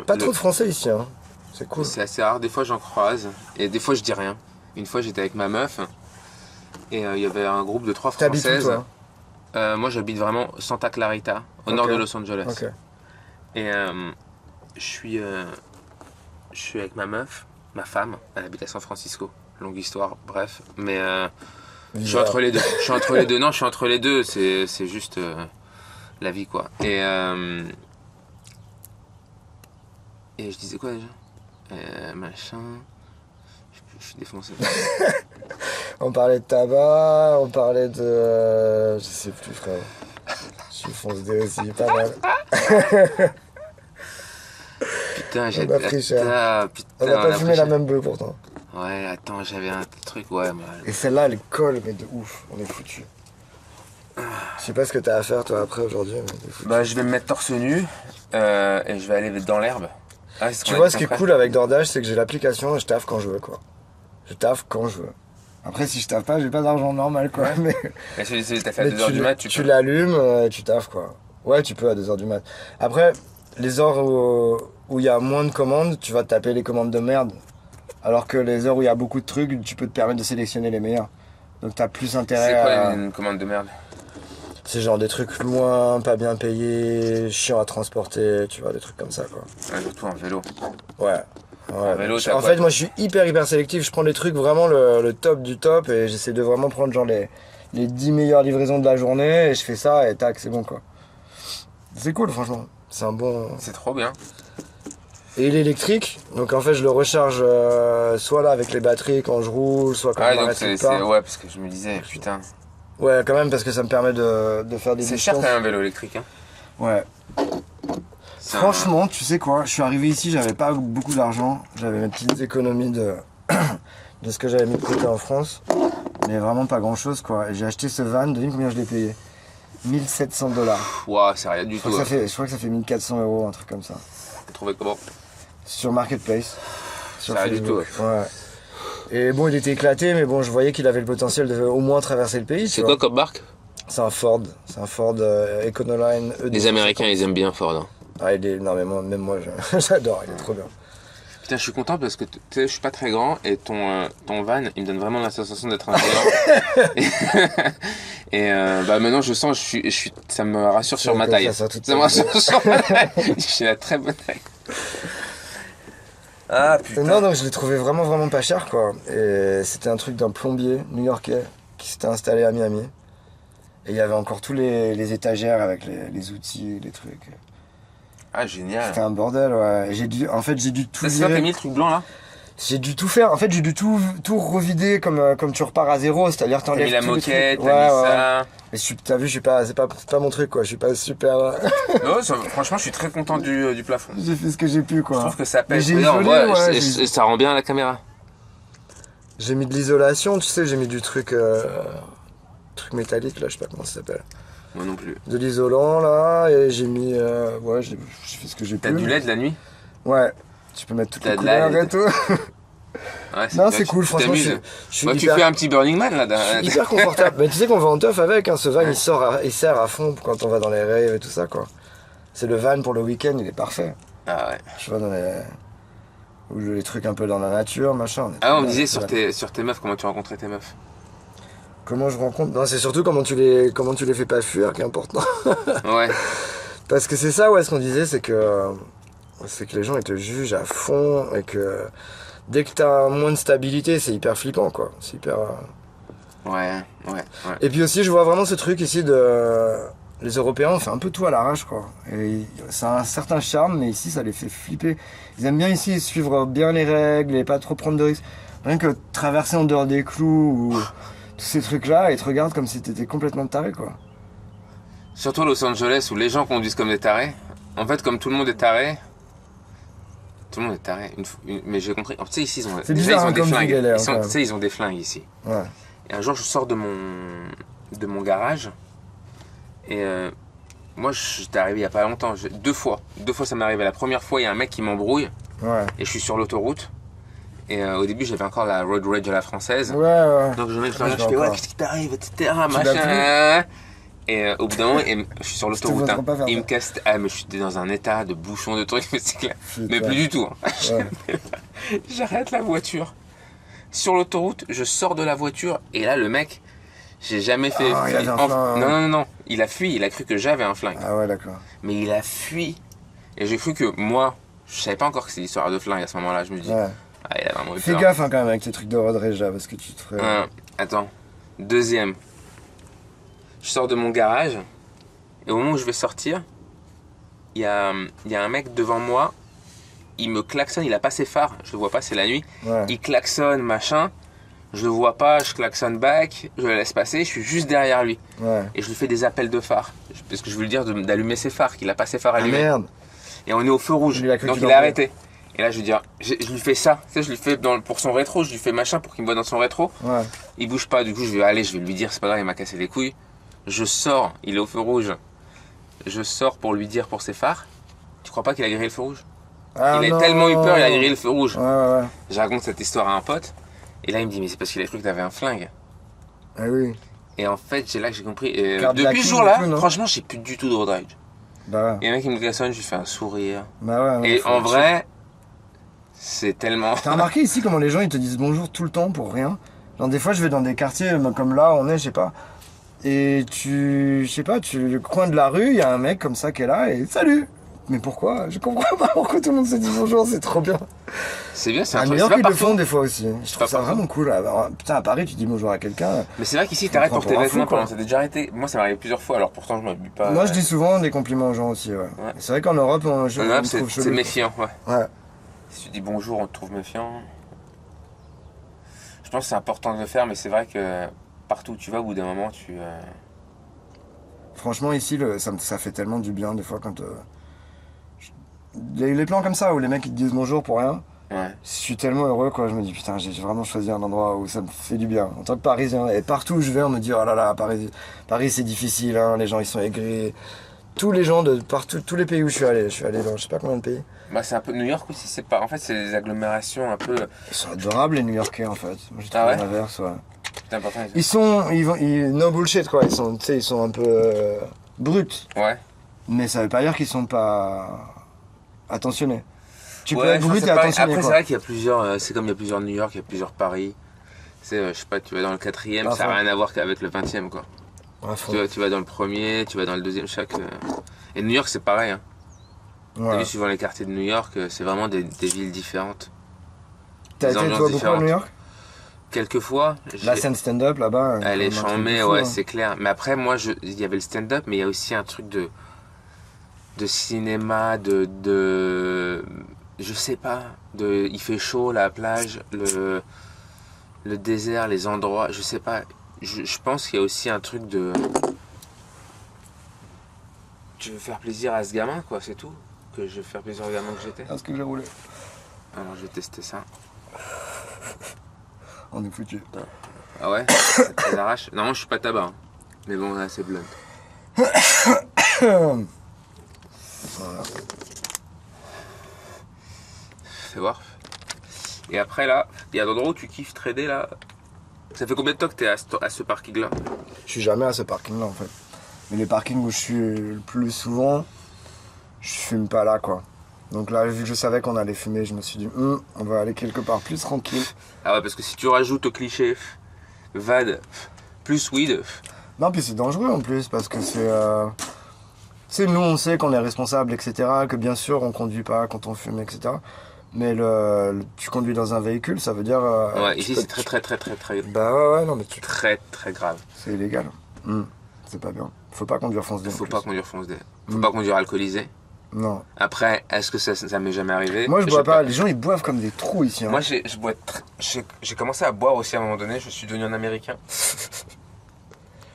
Pas trop de français ici, hein. C'est cool.
C'est assez rare, des fois j'en croise, et des fois je dis rien. Une fois j'étais avec ma meuf, Et il y avait un groupe de 3
T'habites où,
Françaises.
toi?
Moi j'habite vraiment Santa Clarita, au nord de Los Angeles.
Ok.
Et je suis avec ma meuf, ma femme, elle habite à San Francisco. Longue histoire, bref. Mais je suis entre les deux. Non, je suis entre les deux. C'est juste la vie, quoi. Et je disais quoi déjà machin. Je suis défoncé.
On parlait de tabac, on parlait de... je sais plus, frère. Je suis foncé aussi, pas mal.
Putain, j'ai...
On a pris cher.
Putain,
On n'a pas
a
fumé
pris
la
cher.
même beuh pourtant.
Ouais, attends, j'avais un truc, ouais.
Et celle-là, elle colle, mais de ouf. On est foutu. Je sais pas ce que t'as à faire toi après aujourd'hui, mais t'es foutu.
Bah, je vais me mettre torse nu et je vais aller dans l'herbe. Ah,
Tu vois, ce qui est cool avec DoorDash, c'est que j'ai l'application et je taffe quand je veux, quoi. Je taffe quand je veux. Après, si je taffe pas, j'ai pas d'argent normal, quoi. Mais
si t'as fait à 2h du mat, tu
tu
peux.
l'allumes et tu taffes, quoi. Ouais, tu peux à 2h du mat. Après, les heures où il y a moins de commandes, tu vas te taper les commandes de merde. Alors que les heures où il y a beaucoup de trucs, tu peux te permettre de sélectionner les meilleurs. Donc t'as plus intérêt
C'est quoi
à...
une commande de merde?
C'est genre des trucs loin, pas bien payés, chiants à transporter, tu vois, des trucs comme ça, quoi.
Ouais, surtout en vélo.
Ouais.
En vélo, t'as
En
quoi,
fait,
toi
moi, je suis hyper sélectif. Je prends les trucs vraiment le top du top et j'essaie de vraiment prendre genre les 10 meilleures livraisons de la journée et je fais ça et tac, c'est bon, quoi. C'est cool, franchement. C'est un bon...
C'est trop bien.
Et il est électrique, donc en fait, je le recharge soit là avec les batteries quand je roule, soit quand
Ah,
je
donc
m'arrête
c'est.
quelque part.
Ouais, parce que je me disais, putain.
Ouais, quand même, parce que ça me permet de faire des
C'est cher
distances.
quand même un vélo électrique, hein.
Ouais.
C'est
Franchement, tu sais quoi, je suis arrivé ici, j'avais pas beaucoup d'argent. J'avais mes petites économies de ce que j'avais mis de côté en France. Mais vraiment pas grand chose, quoi. Et j'ai acheté ce van, devine combien je l'ai payé? 1700 $.
Ouah, c'est rien du
Je
tout.
crois que ça fait 1400 €, un truc comme ça.
T'as trouvé comment?
Sur Marketplace. Sur
Ça rien du
Facebook.
tout,
Ouais. Et bon, il était éclaté, mais bon, je voyais qu'il avait le potentiel de au moins traverser le pays.
C'est
tu
quoi
vois.
comme marque?
C'est un Ford. C'est un Ford Econoline E250.
Les Américains, ils aiment bien Ford. Hein.
Ah, il est énormément, même moi, j'adore, il est trop bien.
Putain, je suis content parce que tu sais, je suis pas très grand et ton van, il me donne vraiment la sensation d'être un géant. et bah maintenant, je sens, ça me rassure sur ma
comme
taille.
ça toute
Ça me
ta
rassure sur ma taille. J'ai la très bonne taille. Ah putain.
Non, donc je l'ai trouvé vraiment, vraiment pas cher, quoi. Et c'était un truc d'un plombier new-yorkais qui s'était installé à Miami. Et il y avait encore tous les étagères avec les outils, les trucs.
Ah, génial.
C'était un bordel, ouais. J'ai dû tout
Ça, c'est toi qui as
virer.
mis le truc blanc là?
J'ai dû tout faire. En fait, j'ai dû tout revider comme tu repars à zéro. C'est-à-dire,
T'as
t'enlèves
mis la
tous les
moquette,
trucs.
t'as mis
Ouais.
ça.
Mais t'as vu, c'est pas mon truc, quoi. Je suis pas super.
Non, franchement, je suis très content du plafond.
J'ai fait ce que j'ai pu, quoi.
Je trouve que ça
Mais
pèse.
j'ai
Regarde,
isolé,
ouais,
ouais,
ça rend bien à la caméra.
J'ai mis de l'isolation, tu sais, j'ai mis du truc métallique, là, je sais pas comment ça s'appelle.
Moi non plus.
De l'isolant, là, et j'ai mis... ouais, j'ai fait ce que j'ai pu.
T'as du LED la nuit?
Ouais, tu peux mettre toutes
T'as
les
de la
couleurs
LED.
et tout.
Ouais,
Non,
toi,
c'est cool,
tu
franchement, je
t'amuses.
suis
Ouais, tu
hyper...
fais un petit Burning Man là.
je suis hyper confortable. Mais tu sais qu'on va en teuf avec, hein, ce van, il sert à fond quand on va dans les raves et tout ça, quoi. C'est le van pour le week-end, il est parfait.
Ah ouais.
Je vois dans les trucs un peu dans la nature, machin.
Ah, on me disait sur tes meufs, comment tu rencontrais tes meufs?
Comment je rencontre... Non, c'est surtout comment tu les fais pas fuir qui est important.
Ouais.
Parce que c'est ça, ouais, ce qu'on disait, c'est que les gens, ils te jugent à fond et que dès que t'as moins de stabilité, c'est hyper flippant, quoi. C'est hyper...
Ouais.
Et puis aussi, je vois vraiment ce truc ici de... Les Européens, on fait un peu tout à l'arrache, quoi. Et ça a un certain charme, mais ici, ça les fait flipper. Ils aiment bien ici suivre bien les règles et pas trop prendre de risques. Rien que traverser en dehors des clous ou tous ces trucs-là, ils te regardent comme si t'étais complètement taré, quoi.
Surtout à Los Angeles où les gens conduisent comme des tarés. En fait, comme tout le monde est taré. Tout le monde est taré. Mais j'ai compris. Tu sais, ici,
C'est
déjà,
bizarre,
ils ont
hein,
des
comme
flingues.
ville,
Tu
quand
sais, ils ont des flingues ici.
Ouais.
Et un jour, je sors de mon garage. Et moi, j'étais arrivé il y a pas longtemps. Deux fois, ça m'est arrivé. La première fois, il y a un mec qui m'embrouille.
Ouais.
Et je suis sur l'autoroute. Et au début, j'avais encore la road rage à la française.
Ouais.
Donc je
Ouais,
fais
je
ouais,
vois
qu'est-ce qui t'arrive, etc.
l'as
Machin. Et au bout d'un moment, je suis sur
Je te
l'autoroute.
voudrais pas faire
Il
ça.
me casse. Ah, mais je suis dans un état de bouchon de trucs, mais c'est clair.
Putain.
Mais plus du tout. Hein.
Ouais.
J'arrête la voiture. sur l'autoroute, je sors de la voiture et là, le mec, j'ai jamais fait.
Ah, il avait un flingue.
Non. Il a fui, il a cru que j'avais un flingue.
Ah ouais, d'accord.
Mais il a fui. Et j'ai cru que moi, je savais pas encore que c'était l'histoire de flingue à ce moment-là. Je me dis,
Ouais.
ah, il a vraiment eu
Fais
peur.
gaffe hein, quand même avec tes trucs de road rage là, parce que tu te ferais.
Attends. Deuxième. Je sors de mon garage et au moment où je vais sortir, il y a un mec devant moi. Il me klaxonne, il a pas ses phares. Je le vois pas, c'est la nuit.
Ouais.
Il klaxonne, machin. Je le vois pas, je klaxonne back. Je le laisse passer, je suis juste derrière lui.
Ouais.
Et je lui fais des appels de phare. Parce que je veux lui dire d'allumer ses phares, qu'il a pas ses phares
Ah
allumés.
merde.
Et on est au feu rouge.
Il a cru
Donc
qu'il
il a
en
arrêté. Et là je lui dis, je lui fais ça. Tu sais, je lui fais pour son rétro, je lui fais machin pour qu'il me voit dans son rétro.
Ouais.
Il bouge pas, du coup je vais lui dire, c'est pas grave, il m'a cassé les couilles. Je sors, il est au feu rouge. Je sors pour lui dire pour ses phares. Tu crois pas qu'il a grillé le feu rouge?
Ah
Il a
non.
tellement eu peur, il a grillé le feu rouge.
Ouais.
Je raconte cette histoire à un pote. Et là il me dit, mais c'est parce qu'il a cru que t'avais un flingue.
Ah oui.
Et en fait, c'est là que j'ai compris. Et
Garde la
depuis ce
clim
jour-là,
et tout, non
franchement, j'ai plus du tout de road rage.
Bah ouais.
Et un mec qui me klaxonne, je lui fais un sourire.
Bah ouais.
Et
faut
en
être
vrai, c'est tellement.
T'as remarqué ici comment les gens ils te disent bonjour tout le temps pour rien? Genre des fois je vais dans des quartiers comme là on est, je sais pas. Et je sais pas, le coin de la rue, il y a un mec comme ça qui est là et salut! Mais pourquoi? Je comprends pas pourquoi tout le monde se dit bonjour, c'est trop bien.
C'est bien, c'est un
À New
truc.
York
C'est
ils
pas
le font
partout.
des fois aussi. Je trouve
pas
ça
partout.
vraiment cool. Alors, putain à Paris tu dis bonjour à quelqu'un.
Mais c'est vrai qu'ici, t'arrêtes pour tes
prends pour un
vêtements
fou, quoi.
pendant. Ça t'est déjà arrêté. Moi, ça m'est arrivé plusieurs fois, alors pourtant, je m'habille pas.
Moi je dis souvent des compliments aux gens aussi, ouais.
Ouais.
C'est vrai qu'en Europe on
Non,
me
c'est
trouve
c'est
chelou.
méfiant, ouais.
Ouais.
Si tu dis bonjour, on te trouve méfiant. Je pense que c'est important de le faire, mais c'est vrai que partout où tu vas, au bout d'un moment, tu.
Franchement, ici, ça fait tellement du bien des fois quand. Il y a eu les plans comme ça où les mecs ils te disent bonjour pour rien.
Ouais.
Je suis tellement heureux quoi. Je me dis putain, j'ai vraiment choisi un endroit où ça me fait du bien. En tant que Parisien, et partout où je vais, on me dit oh là là, Paris c'est difficile, hein, les gens ils sont aigris. Tous les gens de partout, tous les pays où je suis allé dans je sais pas combien de pays.
Bah, c'est un peu New York aussi, c'est pas. En fait, c'est des agglomérations un peu.
Ils sont adorables les New-Yorkais en fait. Moi j'ai trouvé
Ah ouais
l'inverse, ouais.
C'est important.
No bullshit quoi. Ils sont un peu bruts.
Ouais.
Mais ça veut pas dire qu'ils sont pas attentionnés. Tu peux
Ouais,
être
je pense
brut
que
et
c'est pareil.
attentionné
Après, c'est
quoi.
vrai qu'il y a plusieurs. C'est comme il y a plusieurs New York, il y a plusieurs Paris. Tu sais, je sais pas, tu vas dans le 4e,
Ah,
ça n'a
fond.
rien à voir qu'avec le 20e, quoi.
Ouais, faut-
Tu vas dans le premier, tu vas dans le deuxième, chaque. Et New York, c'est pareil. Hein. T'as
ouais.
vu, suivant les quartiers de New York, c'est vraiment des villes différentes.
T'as
des
été
ambiances
toi beaucoup à
différentes.
New York?
Quelquefois,
La scène stand-up là-bas.
elle est
quand même un truc de
chambée,
fou,
ouais,
hein.
c'est clair. Mais après, moi, il y avait le stand-up, mais il y a aussi un truc de cinéma, je sais pas, il fait chaud, la plage, le désert, les endroits, je sais pas. Je pense qu'il y a aussi un truc de. Tu veux faire plaisir à ce gamin, quoi, c'est tout. Que je veux faire plaisir au gamin que j'étais.
Ah, ce que j'ai roulé.
Alors, je vais tester ça.
On est foutu.
Ah ouais? Ça te arrache? Non, je suis pas tabac. Hein. Mais bon, là, c'est blunt.
Voilà.
Fais voir. Et après, là, il y a d'endroits où tu kiffes trader, là. Ça fait combien de temps que t'es à ce parking-là?
Je suis jamais à ce parking-là en fait. Mais les parkings où je suis le plus souvent, je fume pas là quoi. Donc là, vu que je savais qu'on allait fumer, je me suis dit, on va aller quelque part plus tranquille.
Ah ouais, parce que si tu rajoutes au cliché VAD plus weed,
Non, puis c'est dangereux en plus parce que c'est. Tu sais, nous on sait qu'on est responsable, etc. Que bien sûr on conduit pas quand on fume, etc. Mais tu conduis dans un véhicule, ça veut dire.
ouais,
tu
ici
peux-
c'est très
Bah ouais, non, mais
très grave.
c'est illégal. C'est pas bien. Faut pas conduire fonce dé.
Faut pas conduire fonce dé. Faut pas conduire alcoolisé.
Non.
Après, est-ce que ça m'est jamais arrivé?
Moi je
sais
bois pas. Les gens ils boivent comme des trous ici. Hein.
Moi je bois j'ai commencé à boire aussi à un moment donné, je suis devenu un américain.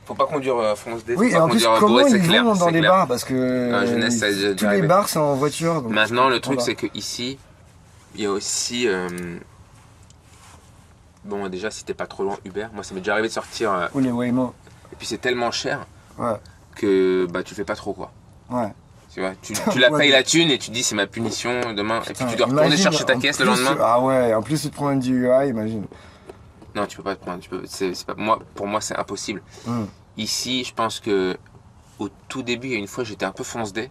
Faut pas conduire fonce dé, faut
Oui, et
pas
en plus,
conduire
comment
bourré, c'est
ils
clair.
vont dans
c'est
les
clair.
bars parce que
Non, jeunesse, ça a déjà
tous les
arrivé.
bars c'est en voiture. Donc
Maintenant, le
je
truc,
comprends
c'est que ici, il y a aussi. Bon, déjà, si t'es pas trop loin, Uber. Moi, ça m'est déjà arrivé de sortir.
pas. Ou les Waymo.
Et puis, c'est tellement cher
Ouais,
que bah, tu fais pas trop, quoi.
ouais.
Tu vois, tu la
Ouais.
payes la thune et tu dis c'est ma punition demain. Et puis,
Putain,
tu dois retourner
imagine,
chercher ta
en
caisse le
plus,
lendemain.
Ah ouais, en plus tu te prends une DUI, imagine.
Non, tu peux pas te prendre. C'est pas, moi, pour moi, c'est impossible. Ici, je pense que au tout début, il y a une fois, j'étais un peu fonce-dé.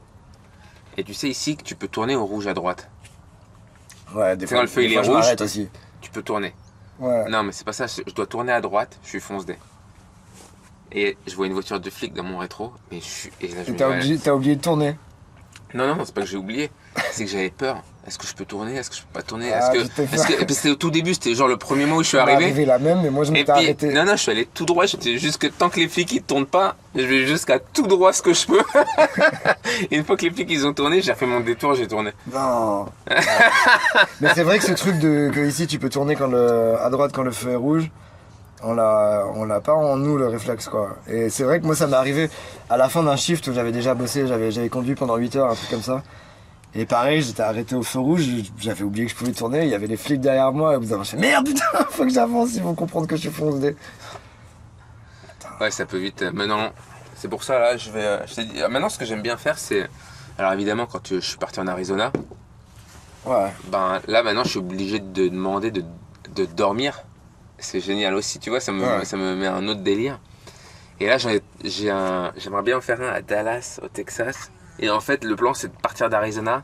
Et tu sais, ici, que tu peux tourner au rouge à droite.
Ouais, des
C'est quand le feu,
des
il est
fois, je
rouge.
m'arrête aussi.
Tu peux tourner.
Ouais.
Non, mais c'est pas ça. Je dois tourner à droite. Je suis fonce-dé. Et je vois une voiture de flic dans mon rétro. Mais et là, je
Et
me dis,
t'as oublié de tourner.
non, c'est pas que j'ai oublié. C'est que j'avais peur. Est-ce que je peux tourner? Est-ce que je peux pas tourner?
Ah,
Parce que au tout début, c'était genre le premier mois où je suis
On est
arrivé.
arrivé la même, mais moi je
Et
m'étais
puis,
arrêté.
non, je suis allé tout droit. J'étais jusque tant que les flics ils tournent pas, je vais jusqu'à tout droit ce que je peux. Et une fois que les flics ils ont tourné, j'ai fait mon détour, j'ai tourné.
Non. Mais c'est vrai que ce truc que ici tu peux tourner à droite quand le feu est rouge, on l'a pas en nous le réflexe quoi. Et c'est vrai que moi ça m'est arrivé à la fin d'un shift où j'avais déjà bossé, j'avais conduit pendant 8 heures, un truc comme ça. Et pareil, j'étais arrêté au feu rouge, j'avais oublié que je pouvais tourner, il y avait les flics derrière moi, et vous avez fait merde putain, faut que j'avance, ils vont comprendre que je suis foncé.
Ouais, ça peut vite. Maintenant, c'est pour ça là, je t'ai dit, maintenant ce que j'aime bien faire, c'est. Alors évidemment, quand je suis parti en Arizona,
Ouais.
ben là maintenant je suis obligé de demander de dormir. C'est génial aussi, tu vois, ça me met un autre délire. Et là, j'aimerais bien en faire un à Dallas, au Texas. Et en fait, le plan, c'est de partir d'Arizona.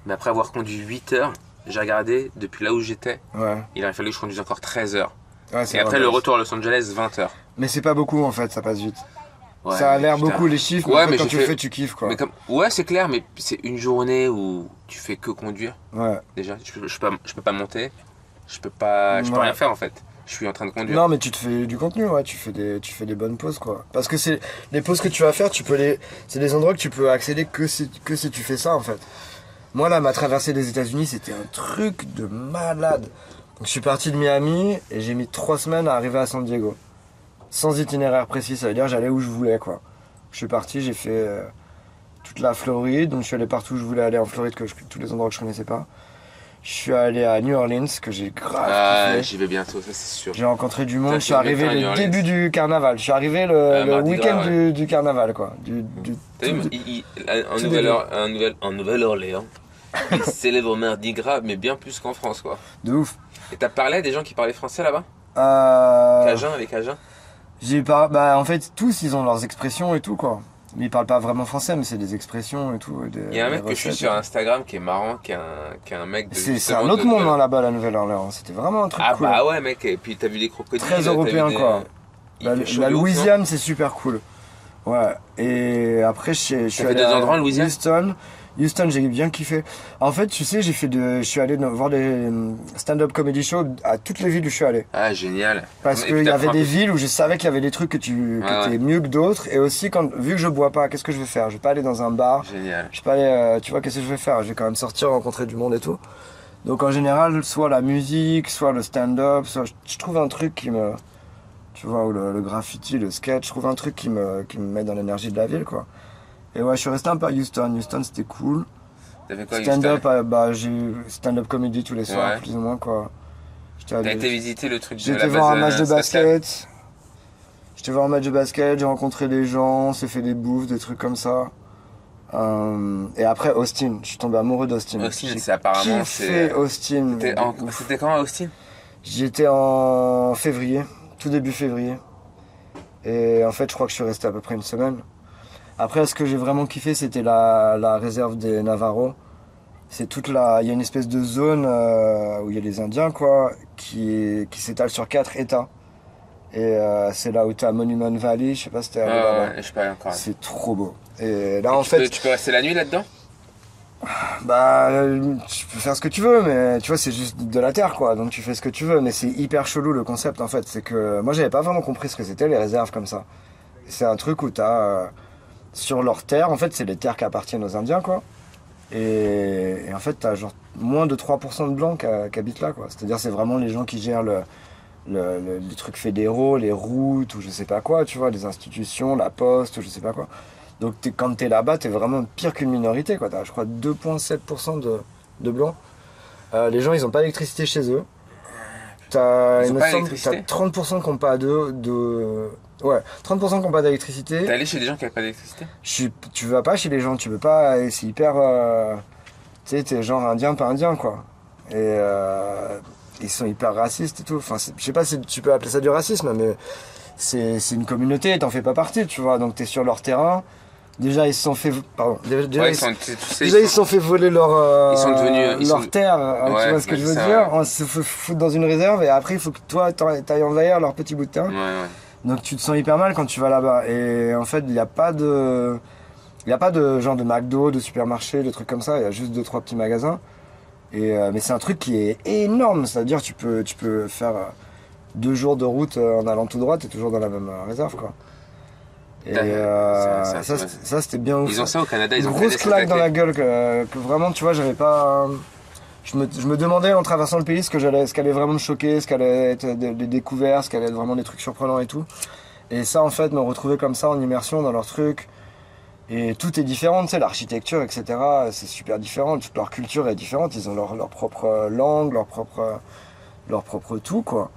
Mais après avoir conduit 8 heures, j'ai regardé depuis là où j'étais.
Ouais.
Il aurait fallu que je conduise encore 13 heures.
Ouais,
Et après, le retour à Los Angeles, 20 heures.
Mais c'est pas beaucoup en fait, ça passe vite.
Ouais,
ça a
mais
l'air
putain.
beaucoup les chiffres,
Ouais,
mais
mais
quand
je
tu le
fais-
fais, tu kiffes quoi.
Ouais, c'est clair, mais c'est une journée où tu fais que conduire.
Ouais.
Déjà, je peux pas monter. Je peux
Ouais.
rien faire en fait. Je suis en train de conduire.
Non, mais tu te fais du contenu, ouais, tu fais des bonnes pauses, quoi. Parce que c'est les pauses que tu vas faire, c'est des endroits que tu peux accéder que si tu fais ça, en fait. Moi, là, ma traversée des États-Unis, c'était un truc de malade. Donc, je suis parti de Miami et j'ai mis 3 semaines à arriver à San Diego. Sans itinéraire précis, ça veut dire j'allais où je voulais, quoi. Je suis parti, j'ai fait toute la Floride, donc je suis allé partout où je voulais aller en Floride, tous les endroits que je connaissais pas. Je suis allé à New Orleans, que j'ai grave kiffé.
J'y vais bientôt, ça c'est sûr.
J'ai rencontré du monde,
Ça,
je suis
c'est
arrivé
bien, New
le
Orleans.
début du carnaval. Je suis arrivé le
Mardi
week-end
Gras, ouais.
du carnaval, quoi.
T'as vu, en Nouvelle-Orléans, ils célèbrent Mardi Gras, mais bien plus qu'en France, quoi.
de ouf.
Et t'as parlé à des gens qui parlaient français là-bas? Cajun, avec Cajun?
Bah, en fait, tous, ils ont leurs expressions et tout, quoi. Mais ils parlent pas vraiment français, mais c'est des expressions et tout.
Il y a un mec que je suis sur Instagram qui est marrant, qui est un mec de.
C'est
justement
un autre
de-
monde, hein, là-bas, la Nouvelle-Orléans. C'était vraiment un truc
Ah
cool.
bah ouais, mec, et puis t'as vu des crocodiles.
Très
t'as vu
européen,
des-
quoi.
Il fait chaud
La
de ouf, non?
Louisiane, c'est super cool. Ouais. Et après, je suis
fait
allé
des
à
endroits en Louisiane?
Houston, j'ai bien kiffé. En fait, tu sais, je suis allé voir des stand-up comedy shows à toutes les villes où je suis allé.
Ah, génial.
Parce
Et puis
qu'il y
t'apprends
avait
un
des
peu-
villes où je savais qu'il y avait des trucs que
Ouais.
t'es mieux que d'autres. Et aussi, vu que je bois pas, qu'est-ce que je vais faire? Je vais pas aller dans un bar.
Génial.
Je vais pas aller, tu vois, qu'est-ce que je vais faire? Je vais quand même sortir, rencontrer du monde et tout. Donc en général, soit la musique, soit le stand-up, soit je trouve un truc qui me... Tu vois, ou le graffiti, le sketch, je trouve un truc qui me met dans l'énergie de la ville, quoi. Et ouais, je suis resté un peu à Houston. Houston, c'était cool.
T'as fait quoi,
Stand-up,
Houston?
j'ai eu stand-up comedy tous les soirs,
Ouais.
plus ou moins, quoi.
T'as été visiter le truc de
J'ai
la
été
base
voir un match de
spatiale?
basket. J'étais voir un match de basket, j'ai rencontré des gens, on s'est fait des bouffes, des trucs comme ça. Et après Austin, je suis tombé amoureux d'Austin.
Austin,
J'ai
c'est apparemment.
kiffé Austin.
C'était quand à Austin?
J'y étais en février, tout début février. Et en fait, je crois que je suis resté à peu près une semaine. Après, ce que j'ai vraiment kiffé, c'était la réserve des Navarros. C'est il y a une espèce de zone où il y a les Indiens, quoi, qui s'étale sur 4 États. Et c'est là où t'as Monument Valley, je sais pas si t'es allé là-bas.
Ouais, je suis pas allé encore.
C'est trop beau. Et là, en fait,
Tu peux rester la nuit là-dedans?
tu peux faire ce que tu veux, mais tu vois, c'est juste de la terre, quoi. Donc tu fais ce que tu veux, mais c'est hyper chelou le concept, en fait. C'est que moi, j'avais pas vraiment compris ce que c'était les réserves comme ça. C'est un truc où t'as sur leur terre, en fait, c'est les terres qui appartiennent aux Indiens, quoi. Et en fait, t'as genre moins de 3% de blancs qui habitent là, quoi. C'est-à-dire, c'est vraiment les gens qui gèrent les trucs fédéraux, les routes ou je sais pas quoi, tu vois, les institutions, la poste ou je sais pas quoi. Donc quand t'es là-bas, t'es vraiment pire qu'une minorité, quoi. T'as, je crois, 2,7% de blancs. Les gens, ils ont pas d'électricité chez eux.
Ils ont pas
t'as
d'électricité
30% qui n'ont pas Ouais, 30% qui n'ont pas
T'es
d'électricité.
allé chez des gens qui n'avaient pas d'électricité?
Tu vas pas chez les gens, tu peux pas. C'est hyper. Tu sais, t'es genre indien, pas indien, quoi. Et ils sont hyper racistes et tout. Enfin, je sais pas si tu peux appeler ça du racisme, mais c'est une communauté, t'en fais pas partie, tu vois. Donc t'es sur leur terrain, Déjà, ils se sont fait. Pardon. Déjà,
Ouais,
ils,
tu sais,
déjà, ils se sont fait voler
ils sont devenus.
leur terre.
Ouais,
Tu vois ce que
ouais,
je veux
ça,
dire?
ouais.
On se fait foutre dans une réserve et après, il faut que toi, t'ailles envahir leur petit bout de terrain.
Ouais, ouais.
Donc, tu te sens hyper mal quand tu vas là-bas. Et en fait, il n'y a pas de. Il n'y a pas de genre de McDo, de supermarché, de trucs comme ça. Il y a juste 2-3 petits magasins. Mais c'est un truc qui est énorme. C'est-à-dire, tu peux faire 2 jours de route en allant tout droit. T'es toujours dans la même réserve, quoi. Et ça, c'était bien ouf.
Ils ont ça au Canada, ils
Une
ont
grosse
fait
claque dans la gueule que vraiment, tu vois, j'avais pas. Je me demandais en traversant le pays ce qu'allait vraiment me choquer, ce qu'allait être des découvertes, ce qu'allait être vraiment des trucs surprenants et tout. Et ça, en fait, me retrouver comme ça en immersion dans leur truc. Et tout est différent, tu sais, l'architecture, etc. C'est super différent. Toute leur culture est différente. Ils ont leur propre langue, leur propre tout, quoi.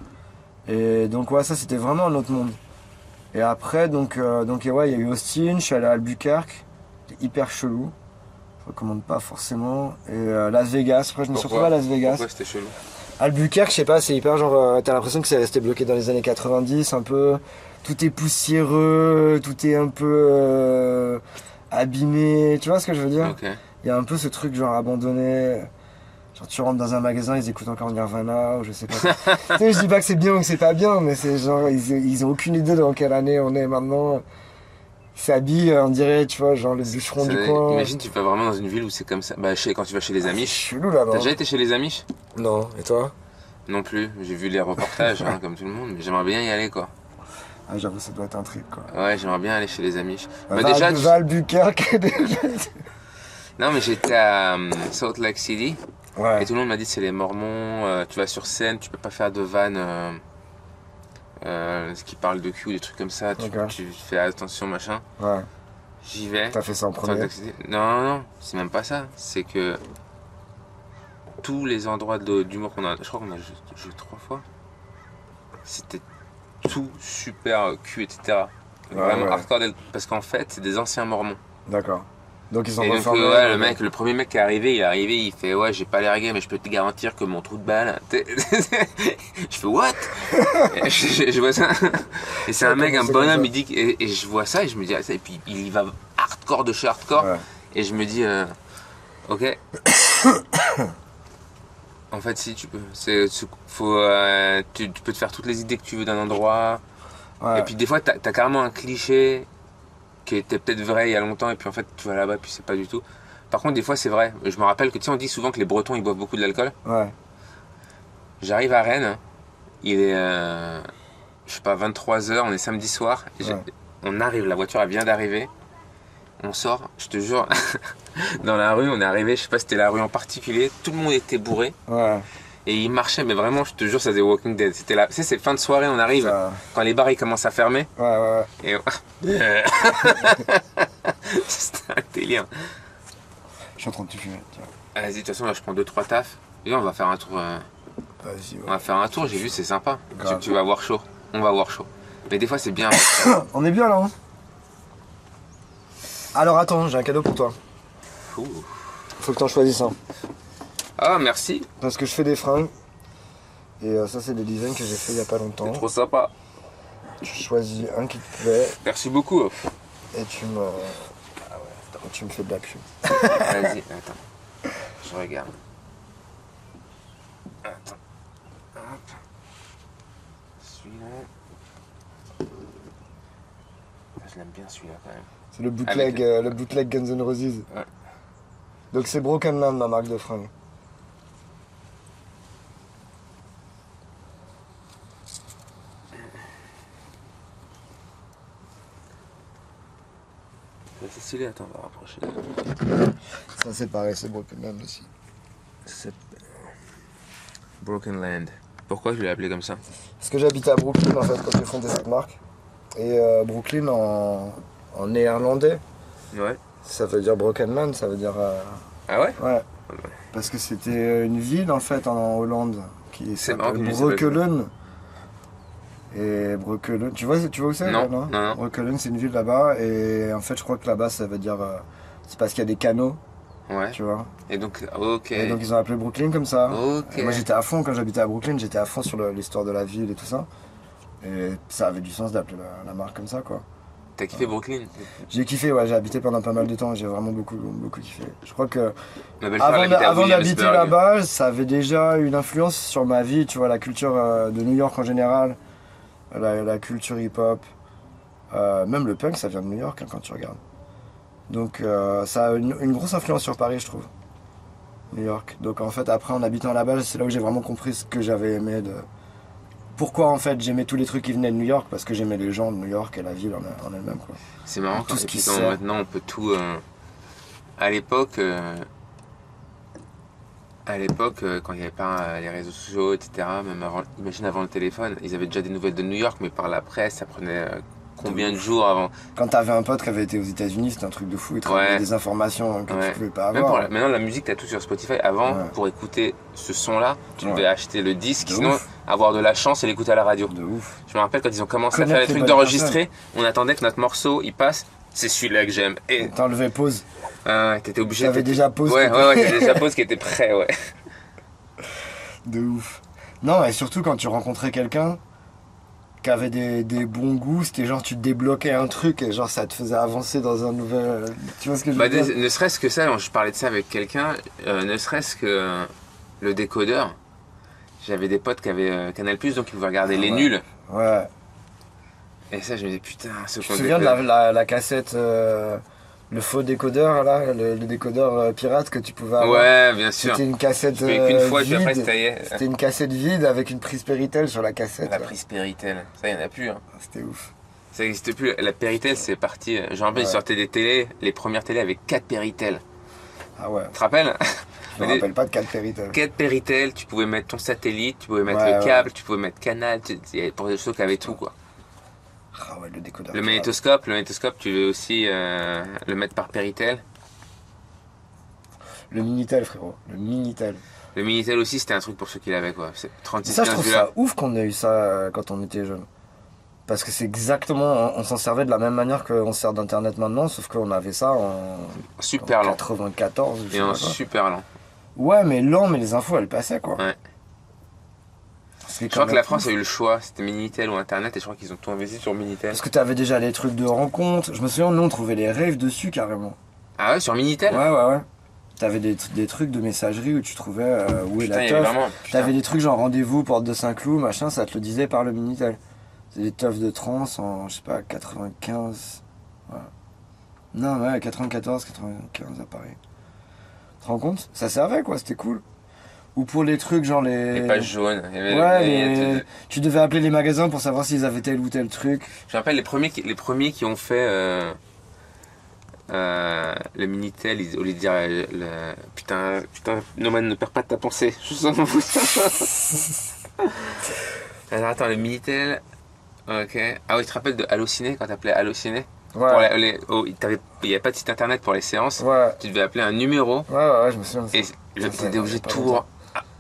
Et donc, ouais, ça, c'était vraiment un autre monde. Et après, et ouais, il y a eu Austin, je suis allé à Albuquerque, c'était hyper chelou, je recommande pas forcément. Et Las Vegas, après je me suis retrouvé à Las Vegas.
Pourquoi c'était chelou?
Albuquerque, je sais pas, c'est hyper genre, t'as l'impression que c'est resté bloqué dans les années 90, un peu, tout est poussiéreux, tout est un peu abîmé, tu vois ce que je veux dire?
Ok.
Il y a un peu ce truc genre abandonné. Genre tu rentres dans un magasin, ils écoutent encore Nirvana ou je sais pas. Tu sais, je dis pas que c'est bien ou que c'est pas bien, mais c'est genre ils ont aucune idée dans quelle année on est maintenant. Ils s'habillent, on dirait, tu vois, genre le bûcheron du coin.
Imagine, tu vas vraiment dans une ville où c'est comme ça. Bah, quand tu vas chez les
C'est
Amish.
chelou là-bas.
T'as déjà été chez les Amish?
Non, et toi?
Non plus. J'ai vu les reportages, hein, comme tout le monde, mais j'aimerais bien y aller, quoi.
Ah, j'avoue, ça doit être un trip, quoi.
Ouais, j'aimerais bien aller chez les Amish.
Va à Albuquerque.
Non, mais j'étais à Salt Lake City.
Ouais.
Et tout le monde m'a dit c'est les Mormons, tu vas sur scène, tu peux pas faire de vannes qui parlent de cul ou des trucs comme ça, tu fais attention machin.
Ouais.
J'y vais.
T'as fait ça en premier?
Non, c'est même pas ça. C'est que tous les endroits d'humour qu'on a, je crois qu'on a joué 3 fois, c'était tout super cul, etc. Vraiment hardcore, parce qu'en fait c'est des anciens Mormons.
D'accord. Donc ils ont
et
reformé.
Donc ouais, le premier mec qui est arrivé, il fait ouais, j'ai pas l'air gay, mais je peux te garantir que mon trou de balle. Je fais what? je vois ça. Et c'est un mec, un bonhomme, il dit et je vois ça et je me dis et puis il va hardcore de chez hardcore et je me dis ok. En fait si tu peux, tu peux te faire toutes les idées que tu veux d'un endroit. Ouais. Et puis des fois t'as carrément un cliché qui était peut-être vrai il y a longtemps et puis en fait tu vas là-bas et puis c'est pas du tout. Par contre des fois c'est vrai. Je me rappelle que tu sais on dit souvent que les Bretons ils boivent beaucoup de l'alcool.
Ouais.
J'arrive à Rennes, il est je sais pas 23h, on est samedi soir. On arrive, la voiture elle vient d'arriver. On sort, je te jure, dans la rue, on est arrivé, je sais pas si c'était la rue en particulier, tout le monde était bourré. Ouais. Et il marchait, mais vraiment, je te jure, ça faisait Walking Dead. C'était là, tu sais, c'est fin de soirée, on arrive, ça... quand les bars ils commencent à fermer.
Ouais.
Et c'était un délire.
Je suis en train de te fumer, tiens.
Vas-y, de toute façon, là, je prends 2-3 tafs. Et on va faire un tour.
Vas-y, ouais.
On va faire un tour, j'ai vu, c'est sympa. Tu vas avoir chaud. On va avoir chaud. Mais des fois, c'est bien.
On est bien là, hein. Alors attends, j'ai un cadeau pour toi.
Ouh.
Faut que t'en choisisses un.
Ah, merci.
Parce que je fais des fringues. Et ça, c'est des designs que j'ai fait il y a pas longtemps.
C'est trop sympa.
Tu choisis un qui te plaît.
Merci beaucoup.
Et tu me... Ah ouais, tu me fais de la pub.
Vas-y, attends. Je regarde. Attends. Hop. Celui-là. Je l'aime bien celui-là quand même.
C'est le bootleg Guns N' Roses.
Ouais.
Donc c'est Broken Man, ma marque de fringues.
C'est stylé, attends, on va rapprocher.
Ça c'est pareil, c'est Broken Man aussi.
C'est Broken Land. Pourquoi je l'ai appelé comme ça?
Parce que j'habitais à Brooklyn en fait quand j'ai fondé cette marque. Et Brooklyn en néerlandais,
ouais. Ça
veut dire Broken Man, ça veut dire...
Ah ouais?
Ouais. Parce que c'était une ville en fait en Hollande qui s'appelle Breukelen. Et Breukelen, tu vois où c'est?
Non.
Breukelen, c'est une ville là-bas et en fait je crois que là-bas ça veut dire... c'est parce qu'il y a des canaux. Ouais. Tu vois.
Et donc, ok.
Et donc ils ont appelé Brooklyn comme ça.
Ok.
Et moi j'étais à fond quand j'habitais à Brooklyn, j'étais à fond sur l'histoire de la ville et tout ça. Et ça avait du sens d'appeler la marque comme ça quoi.
T'as kiffé Brooklyn?
J'ai kiffé, ouais, j'ai habité pendant pas mal de temps, j'ai vraiment beaucoup kiffé. Je crois que
Ma belle-sœur, elle habitait à
avant d'habiter
Williamsburg.
là-bas, ça avait déjà une influence sur ma vie, tu vois, la culture de New York en général, la culture hip-hop, même le punk, ça vient de New York hein, quand tu regardes. Donc ça a une grosse influence sur Paris, je trouve, New York. Donc en fait, après, en habitant là-bas, c'est là où j'ai vraiment compris ce que j'avais aimé de... Pourquoi en fait j'aimais tous les trucs qui venaient de New York, parce que j'aimais les gens de New York et la ville en elle-même, quoi.
C'est marrant
Tout ce qui
quand
sort.
maintenant on peut tout. À l'époque, quand il n'y avait pas les réseaux sociaux, etc., même avant, imagine avant le téléphone, ils avaient déjà des nouvelles de New York, mais par la presse, ça prenait combien de jours avant?
Quand t'avais un pote qui avait été aux États-Unis, c'était un truc de fou, il te
Ouais.
ramenait des informations que
Ouais.
tu pouvais pas
Même
avoir.
maintenant, la musique, t'as tout sur Spotify. Avant,
Ouais.
pour écouter ce son-là, tu
Ouais.
devais acheter le disque,
De
sinon
ouf.
avoir de la chance et l'écouter à la radio.
De ouf.
Je me rappelle quand ils ont commencé à
Connaître
faire les
les
trucs
bonnes
d'enregistrer, on attendait que notre morceau il passe. C'est celui-là que j'aime. Et
T'enlevais pause.
t'étais obligé.
T'avais déjà pause.
Ouais, t'avais déjà pause qui était prêt, ouais.
De ouf. Non, et surtout quand tu rencontrais quelqu'un qui avait des bons goûts, c'était genre tu débloquais un truc et genre ça te faisait avancer dans un nouvel... Tu vois ce que je veux dire?
Ne serait-ce que ça, je parlais de ça avec quelqu'un, ne serait-ce que le décodeur. J'avais des potes qui avaient Canal+, donc ils pouvaient regarder Les
Ouais.
Nuls.
Ouais.
Et ça, je me disais, putain, ce
Tu te
qu'on
souviens de
décode.
la cassette, le faux décodeur là, le décodeur pirate que tu pouvais avoir?
Ouais, bien sûr.
C'était une cassette
Je payais qu'une fois, puis après,
vide.
ça y est.
C'était une cassette vide avec une prise Péritel sur la cassette.
La
là.
prise Péritel, ça, il n'y en a plus. Hein.
C'était ouf.
Ça n'existe plus. La Péritel, c'est parti. Je me rappelle, ils
Ouais.
sortaient des télés, les premières télés avec 4 Péritel.
Ah ouais,
Tu te rappelles?
je me rappelle pas de 4 Péritel.
4 Péritel, tu pouvais mettre ton satellite, tu pouvais mettre
Ouais,
le câble, tu pouvais mettre Canal, pour des choses qui avaient tout, quoi.
Ah ouais, le décodeur.
Le
pirate.
magnétoscope, tu veux aussi le mettre par Péritel.
Le Minitel, frérot. Le Minitel.
Le Minitel aussi, c'était un truc pour ceux qui l'avaient, quoi. C'est 36
Ça, je
15
trouve
dollars.
ça ouf qu'on ait eu ça quand on était jeune. Parce que c'est exactement. On s'en servait de la même manière qu'on se sert d'Internet maintenant, sauf qu'on avait ça en
Super lent.
94. je sais
Et en
pas quoi.
super lent.
Ouais, mais lent, mais les infos elles passaient quoi.
Ouais.
C'est
Je
quand
crois que
même
la France
ouf.
a eu le choix, c'était Minitel ou Internet, et je crois qu'ils ont tout investi sur Minitel.
Parce que t'avais déjà les trucs de rencontres. Je me souviens, nous on trouvait les raves dessus carrément.
Ah ouais, sur Minitel?
Ouais. T'avais des trucs de messagerie où tu trouvais où est
Putain,
la
il y avait
teuf.
vraiment. Putain.
T'avais des trucs genre rendez-vous, porte de Saint-Cloud, machin, ça te le disait par le Minitel. C'est des teufs de trans en, je sais pas, 95. Ouais. Non, ouais, 94, 95 à Paris. Tu te rends compte? Ça servait quoi, c'était cool. Ou pour les trucs genre les.
Les pages jaunes. Il y avait-
Ouais,
il y a-
les... tu devais appeler les magasins pour savoir s'ils avaient tel ou tel truc.
Je me rappelle les premiers qui ont fait le Minitel, au lieu de dire putain, Noman, ne perds pas de ta pensée. Je sens mon Alors, attends, le Minitel. Ok. Ah oui, tu te rappelles de Allociné quand t'appelais Allociné?
Ouais.
Pour il n'y avait pas de site internet pour les séances.
Ouais.
Tu devais appeler un numéro
Ouais, je me souviens de ça.
et
Ça,
t'étais obligé de
pas
tout
longtemps.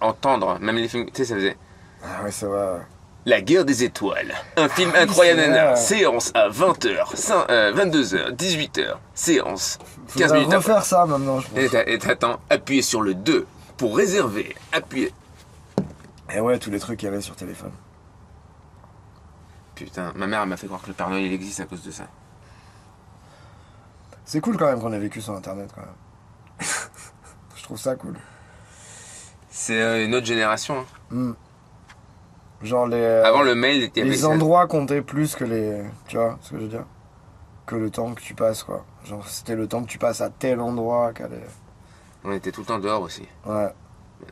entendre. Même les films, tu sais, ça faisait.
Ah ouais, ça va.
La guerre des étoiles, un film incroyable,
c'est
nana.
vrai.
Séance à 20h, 22h, 18h, séance, 15
Faudrait
minutes après.
refaire ça maintenant, je pense.
Et t'attends, appuyez sur le 2 pour réserver, appuyez.
Et ouais, tous les trucs qu'il y avait sur téléphone.
Putain, ma mère elle m'a fait croire que le Père Noël il existe à cause de ça.
C'est cool quand même qu'on ait vécu sur internet quand même. Je trouve ça cool.
C'est une autre génération. Hein.
Hmm. Genre
Avant le mail, il y avait
les
ça.
endroits comptaient plus que les. Tu vois ce que je veux dire? Que le temps que tu passes quoi. Genre c'était le temps que tu passes à tel endroit qu'à les...
On était tout le temps dehors aussi.
Ouais,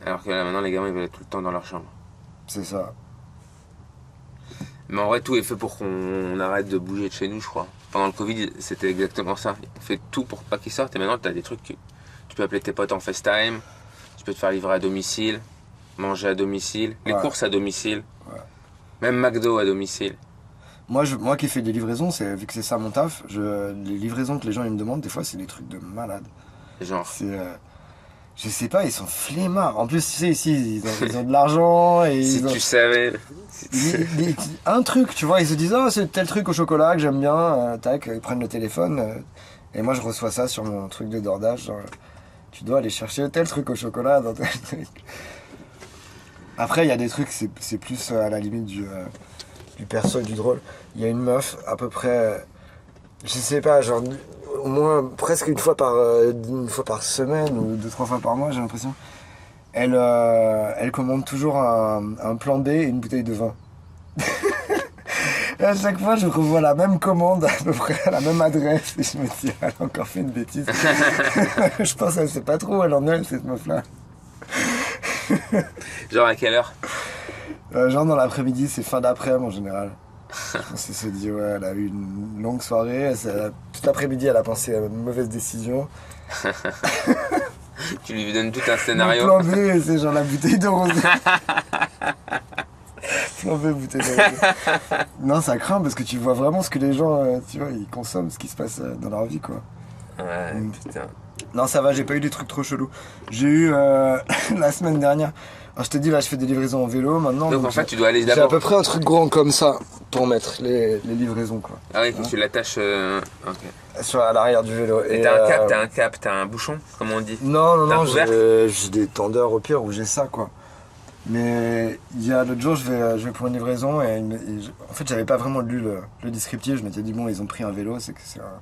Alors que là maintenant les gamins ils veulent être tout le temps dans leur chambre.
c'est ça.
Mais en vrai tout est fait pour qu'on arrête de bouger de chez nous je crois. Pendant le Covid c'était exactement ça. On fait tout pour pas qu'ils sortent et maintenant t'as des trucs que tu peux appeler tes potes en FaceTime, tu peux te faire livrer à domicile, manger à domicile, les
Ouais.
courses à domicile,
Ouais.
même McDo à domicile.
Moi qui fais des livraisons, vu que c'est ça mon taf, les livraisons que les gens ils me demandent, des fois c'est des trucs de malade.
Genre,
C'est. Je sais pas, ils sont flemmards. En plus, tu sais, ici, ils ont de l'argent et
si
ils ont.
tu savais.
Un truc, tu vois, ils se disent, ah, c'est tel truc au chocolat que j'aime bien, tac, ils prennent le téléphone, et moi je reçois ça sur mon truc de DoorDash, genre, tu dois aller chercher tel truc au chocolat dans tel truc. Après, il y a des trucs, c'est plus à la limite du perso et du drôle. Il y a une meuf, à peu près Je sais pas, genre au moins presque une fois par semaine ou 2-3 fois par mois, j'ai l'impression. Elle commande toujours un plan B et une bouteille de vin. Et à chaque fois, je revois la même commande, à peu près à la même adresse, et je me dis, elle a encore fait une bêtise. Je pense qu'elle sait pas trop où elle en est, cette meuf-là.
Genre à quelle heure?
Genre dans l'après-midi, c'est fin d'après-midi en général. Je pense qu'elle se dit, ouais, elle a eu une longue soirée, toute l'après-midi, elle a pensé à une mauvaise décision.
Tu lui donnes tout un scénario.
Mon plan B, c'est genre la bouteille de rosé. Plan B, bouteille de rosé. Non, ça craint parce que tu vois vraiment ce que les gens, tu vois, ils consomment, ce qui se passe dans leur vie, quoi.
Ouais, putain.
Non, ça va, j'ai pas eu des trucs trop chelous. J'ai eu la semaine dernière. Alors, je te dis, là, je fais des livraisons en vélo maintenant.
Donc en fait, tu dois aller
j'ai à
d'abord.
peu près un truc grand comme ça pour mettre les livraisons, quoi.
Ah oui, tu l'attaches. Ok.
À l'arrière du vélo.
Et t'as un cap, t'as un bouchon, comme on dit.
Non,
T'as
j'ai des tendeurs au pire où j'ai ça, quoi. Mais il y a l'autre jour, je vais pour une livraison en fait, j'avais pas vraiment lu le descriptif. Je m'étais dit, bon, ils ont pris un vélo, c'est que c'est un.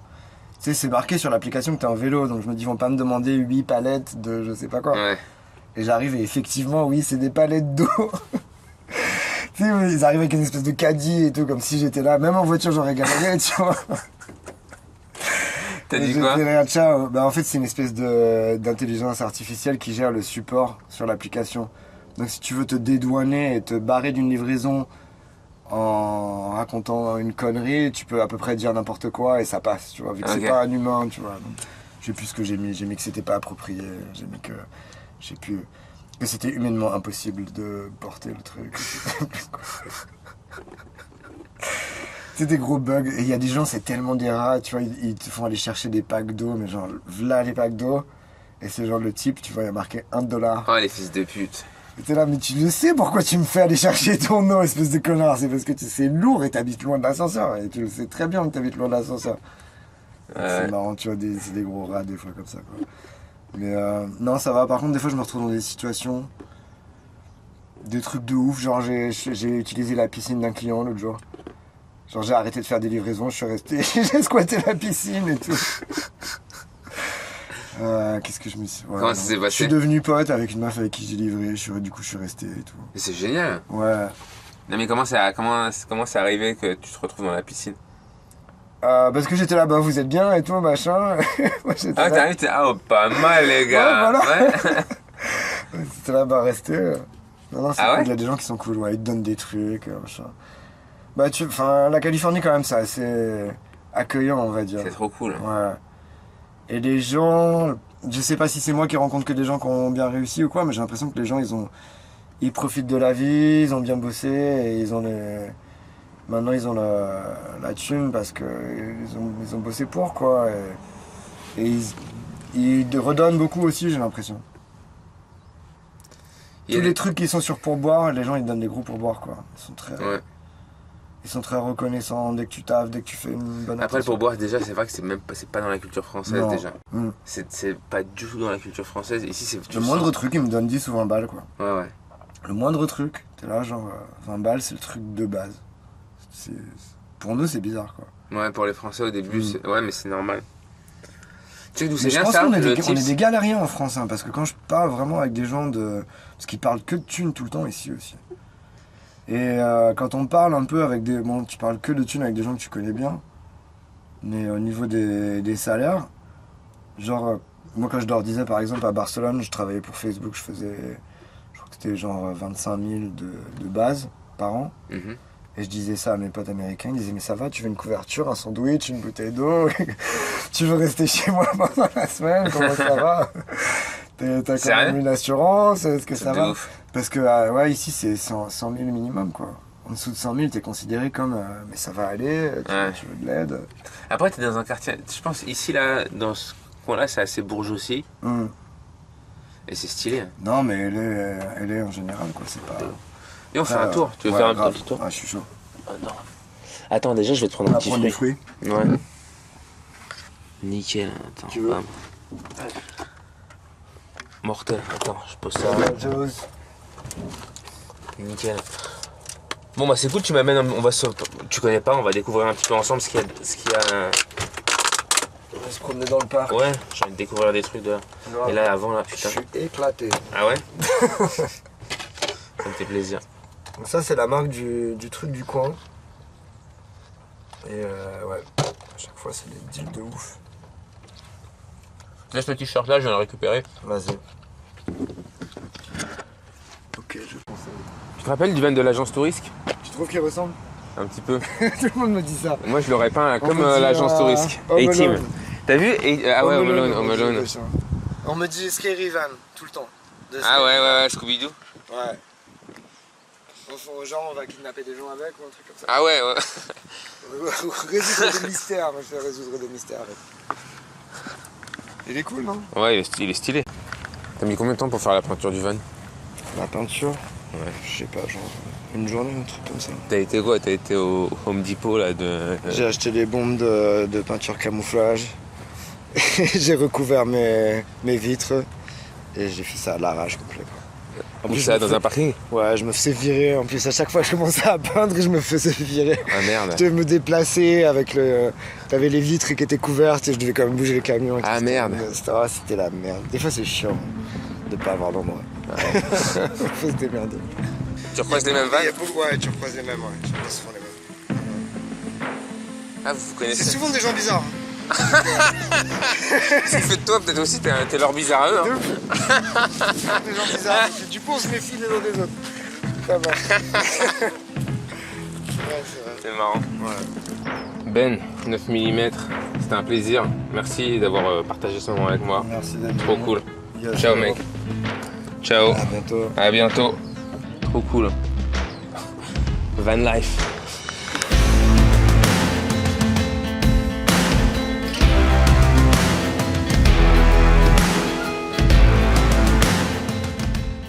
Tu sais, c'est marqué sur l'application que t'es un vélo, donc je me dis, ils vont pas me demander 8 palettes de je sais pas quoi.
Ouais.
Et j'arrive et effectivement, oui, c'est des palettes d'eau. Tu sais, ils arrivent avec une espèce de caddie et tout, comme si j'étais là. Même en voiture, j'aurais galéré, tu vois.
T'as dit quoi?
Là, ciao. Bah, en fait, c'est une espèce d'intelligence artificielle qui gère le support sur l'application. Donc, si tu veux te dédouaner et te barrer d'une livraison en racontant une connerie, tu peux à peu près dire n'importe quoi et ça passe, tu vois, vu que c'est pas un humain, tu vois. Donc, je sais plus ce que j'ai mis. J'ai mis que c'était pas approprié. J'ai mis que c'était humainement impossible de porter le truc. C'est des gros bugs. Et il y a des gens, c'est tellement des rats, tu vois, ils te font aller chercher des packs d'eau, mais genre, v'là les packs d'eau. Et c'est genre le type, tu vois, il y a marqué $1.
Oh, les fils de pute.
Et t'es là, mais tu le sais pourquoi tu me fais aller chercher ton eau, espèce de connard. C'est parce que c'est lourd et t'habites loin de l'ascenseur. Et tu le sais très bien que t'habites loin de l'ascenseur. C'est marrant, tu vois, c'est des gros rats des fois comme ça, quoi. Mais non, ça va. Par contre, des fois, je me retrouve dans des situations, des trucs de ouf. Genre, j'ai utilisé la piscine d'un client l'autre jour. Genre, j'ai arrêté de faire des livraisons, je suis resté, j'ai squatté la piscine et tout. Qu'est-ce que je me suis... Ouais,
comment ça s'est passé?
Je suis devenu pote avec une meuf avec qui j'ai livré, du coup, je suis resté et tout.
Mais c'est génial.
Ouais.
Non, mais comment c'est arrivé que tu te retrouves dans la piscine?
Parce que j'étais là, bah vous êtes bien et tout, machin. Moi,
Ah, t'arrives, pas mal, les gars.
Ouais, voilà.
Ouais.
C'était là, bah restez. Non, c'est
Ah
cool,
ouais?
il y a des gens qui sont cool, ouais, ils te donnent des trucs, machin. Bah, la Californie, quand même, c'est assez accueillant, on va dire.
C'est trop cool.
Ouais. Et les gens, je sais pas si c'est moi qui rencontre que des gens qui ont bien réussi ou quoi, mais j'ai l'impression que les gens, ils profitent de la vie, ils ont bien bossé et maintenant ils ont la thune parce que ils ont bossé pour, quoi. Et ils redonnent beaucoup aussi, j'ai l'impression. Tous les trucs qui sont sur pourboire, les gens ils donnent des gros pourboires, quoi.
Ouais.
Ils sont très reconnaissants dès que tu taffes, dès que tu fais une bonne
Après, le
impression.
pourboire, déjà, c'est vrai que c'est pas dans la culture française,
Non.
déjà.
Mm.
C'est pas du tout dans la culture française. Ici, c'est...
Le moindre truc, ils me donnent 10 ou 20 balles, quoi.
Ouais, ouais.
Le moindre truc, t'es là, genre 20 balles, c'est le truc de base. Pour nous, c'est bizarre, quoi.
Ouais, pour les Français, au début, ouais, mais c'est normal. Tu sais d'où c'est
Mais je
bien
pense
ça,
qu'on
le
est
tips?
des galériens en France, hein, parce que quand je parle vraiment avec des gens parce qu'ils parlent que de thunes tout le temps ici aussi. Et quand on parle un peu avec des... Bon, tu parles que de thunes avec des gens que tu connais bien, mais au niveau des salaires, genre, moi quand je leur disais par exemple à Barcelone, je travaillais pour Facebook, je crois que c'était genre 25 000 de base par an.
Mhm.
Et je disais ça à mes potes américains, ils disaient mais ça va, tu veux une couverture, un sandwich, une bouteille d'eau, tu veux rester chez moi pendant la semaine, comment ça va? T'as quand même une assurance, est-ce que ça va?
Ouf.
Parce que ouais, ici c'est 100 000 minimum, quoi. En dessous de 100 000, t'es considéré comme mais ça va aller, tu veux de l'aide.
Après, t'es dans un quartier, je pense ici, là, dans ce coin-là, c'est assez bourgeois aussi. Et c'est stylé. Hein.
Non, mais elle est en général, quoi, c'est pas...
Et on fait un tour, tu veux faire un petit tour?
Ah, je suis chaud.
Oh, non. Attends, déjà, je vais te prendre un petit
des
fruit.
fruits.
Ouais. Nickel, attends.
Tu veux?
Mortel, attends, je pose ça. Nickel. Bon bah c'est cool, tu m'amènes, tu connais pas, on va découvrir un petit peu ensemble ce qu'il y a
On va se promener dans le parc.
Ouais, j'ai envie de découvrir des trucs dehors.
Grave.
Et là, avant, là, putain.
Je suis éclaté.
Ah ouais. Ça me fait plaisir.
Donc ça, c'est la marque du truc du coin. Et ouais, à chaque fois, c'est des deals de ouf.
Laisse le t-shirt là, je viens le récupérer.
Vas-y. Ok, je pense.
Tu te rappelles du van de l'agence Tourisque?
Tu trouves qu'il ressemble?
Un petit peu.
Tout le monde me dit ça.
Moi, je l'aurais peint comme
me dit,
l'agence Tourisque.
Home
A-Team.
Alone.
T'as vu? Ah ouais, Home Alone,
on me dit,
Home Alone.
On me dit Scary Van, tout le temps.
Ah ouais, Scooby-Doo.
Ouais. Genre, on va kidnapper des gens avec ou un truc comme ça.
Ah ouais.
Résoudre des mystères, moi je fais résoudre des mystères avec. Il est cool, non?
Ouais, il est stylé. T'as mis combien de temps pour faire la peinture du van?
La peinture?
Ouais.
Je sais pas, genre une journée, un truc comme ça.
T'as été quoi? T'as été au Home Depot là
J'ai acheté des bombes de peinture camouflage. J'ai recouvert mes vitres et j'ai fait ça à l'arrache complet. En plus,
ça, dans un parking?
Ouais, je me faisais virer. En plus, à chaque fois que je commençais à peindre, je me faisais virer.
Ah merde.
Je devais me déplacer avec le. T'avais les vitres qui étaient couvertes et je devais quand même bouger le camion.
Ah merde.
C'était la merde. Des fois, c'est chiant de pas avoir l'endroit. Ouais. Faut se démerder.
Tu recroises les mêmes vannes?
Ouais, tu recroises les mêmes, ouais. C'est souvent les mêmes.
Ah, vous connaissez?
C'est souvent des gens bizarres.
C'est fait de toi, peut-être aussi, t'es leur bizarre à eux. Hein.
Des gens bizarres. Du coup, on se méfie les uns des autres. Ça va. Ouais, c'est vrai.
C'est marrant.
Ouais.
Ben, 9 mm, c'était un plaisir. Merci d'avoir partagé ce moment avec moi.
Merci d'être
Trop
venu.
cool.
Yes,
Ciao mec. Ciao.
À bientôt.
À bientôt. Trop cool. Van life.